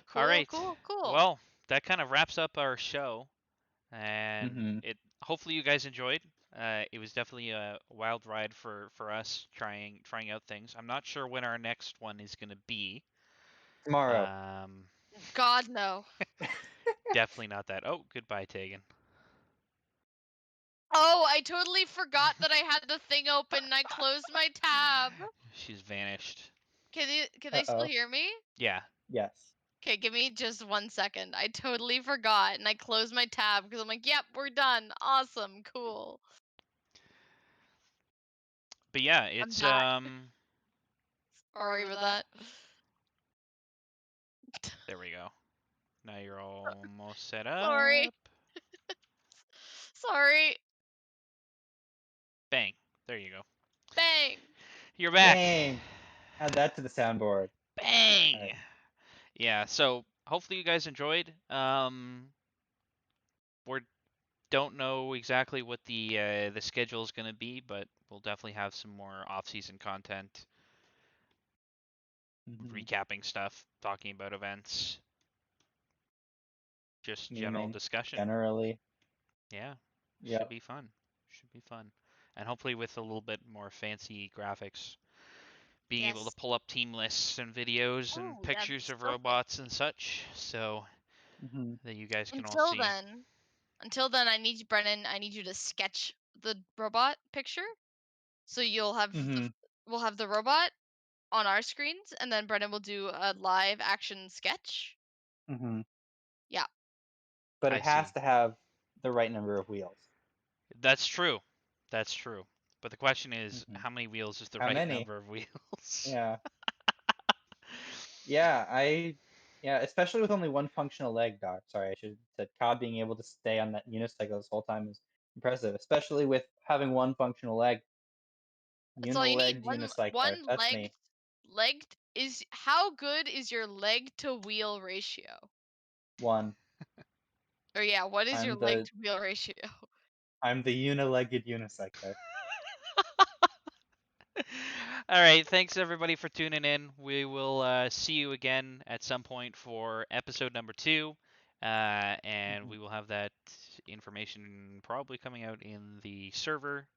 Cool, all right. Cool. Well, that kind of wraps up our show, and it. Hopefully, you guys enjoyed. It was definitely a wild ride for us trying out things. I'm not sure when our next one is going to be. Tomorrow. God no. Definitely not that. Oh, goodbye, Taegen. Oh, I totally forgot that I had the thing open and I closed my tab. She's vanished. Can they still hear me? Yeah. Yes. Okay, give me just 1 second. I totally forgot and I closed my tab because I'm like, yep, we're done. Awesome, cool. But yeah, it's Sorry for that. There we go. Now you're almost set up. Sorry. Sorry. Bang. There you go. Bang. You're back. Bang. Add that to the soundboard. Bang. Right. Yeah, so hopefully you guys enjoyed. We don't know exactly what the schedule is going to be, but we'll definitely have some more off-season content, recapping stuff, talking about events, just general discussion. Generally. Yeah. Should be fun. Should be fun. And hopefully with a little bit more fancy graphics. Being able to pull up team lists and videos and pictures of robots and such, so that you guys can all see. Until then, I need you, Brennan. I need you to sketch the robot picture. So you'll have we'll have the robot on our screens, and then Brennan will do a live action sketch. Yeah. But it has to have the right number of wheels. That's true. That's true. But the question is, how many wheels is the right number of wheels? Yeah. Yeah, especially with only one functional leg, Doc. Sorry, I should have said Cobb being able to stay on that unicycle this whole time is impressive, especially with having one functional leg. That's all you need. Unicycler. That's me. Legged is how good is your leg to wheel ratio? 1. Or yeah, what is your leg to wheel ratio? I'm the unilegged unicycler. All right, thanks everybody for tuning in. We will see you again at some point for episode number 2, and we will have that information probably coming out in the server.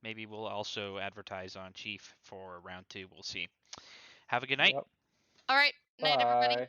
Maybe we'll also advertise on Chief for round 2. We'll see. Have a good night. All right, night everybody.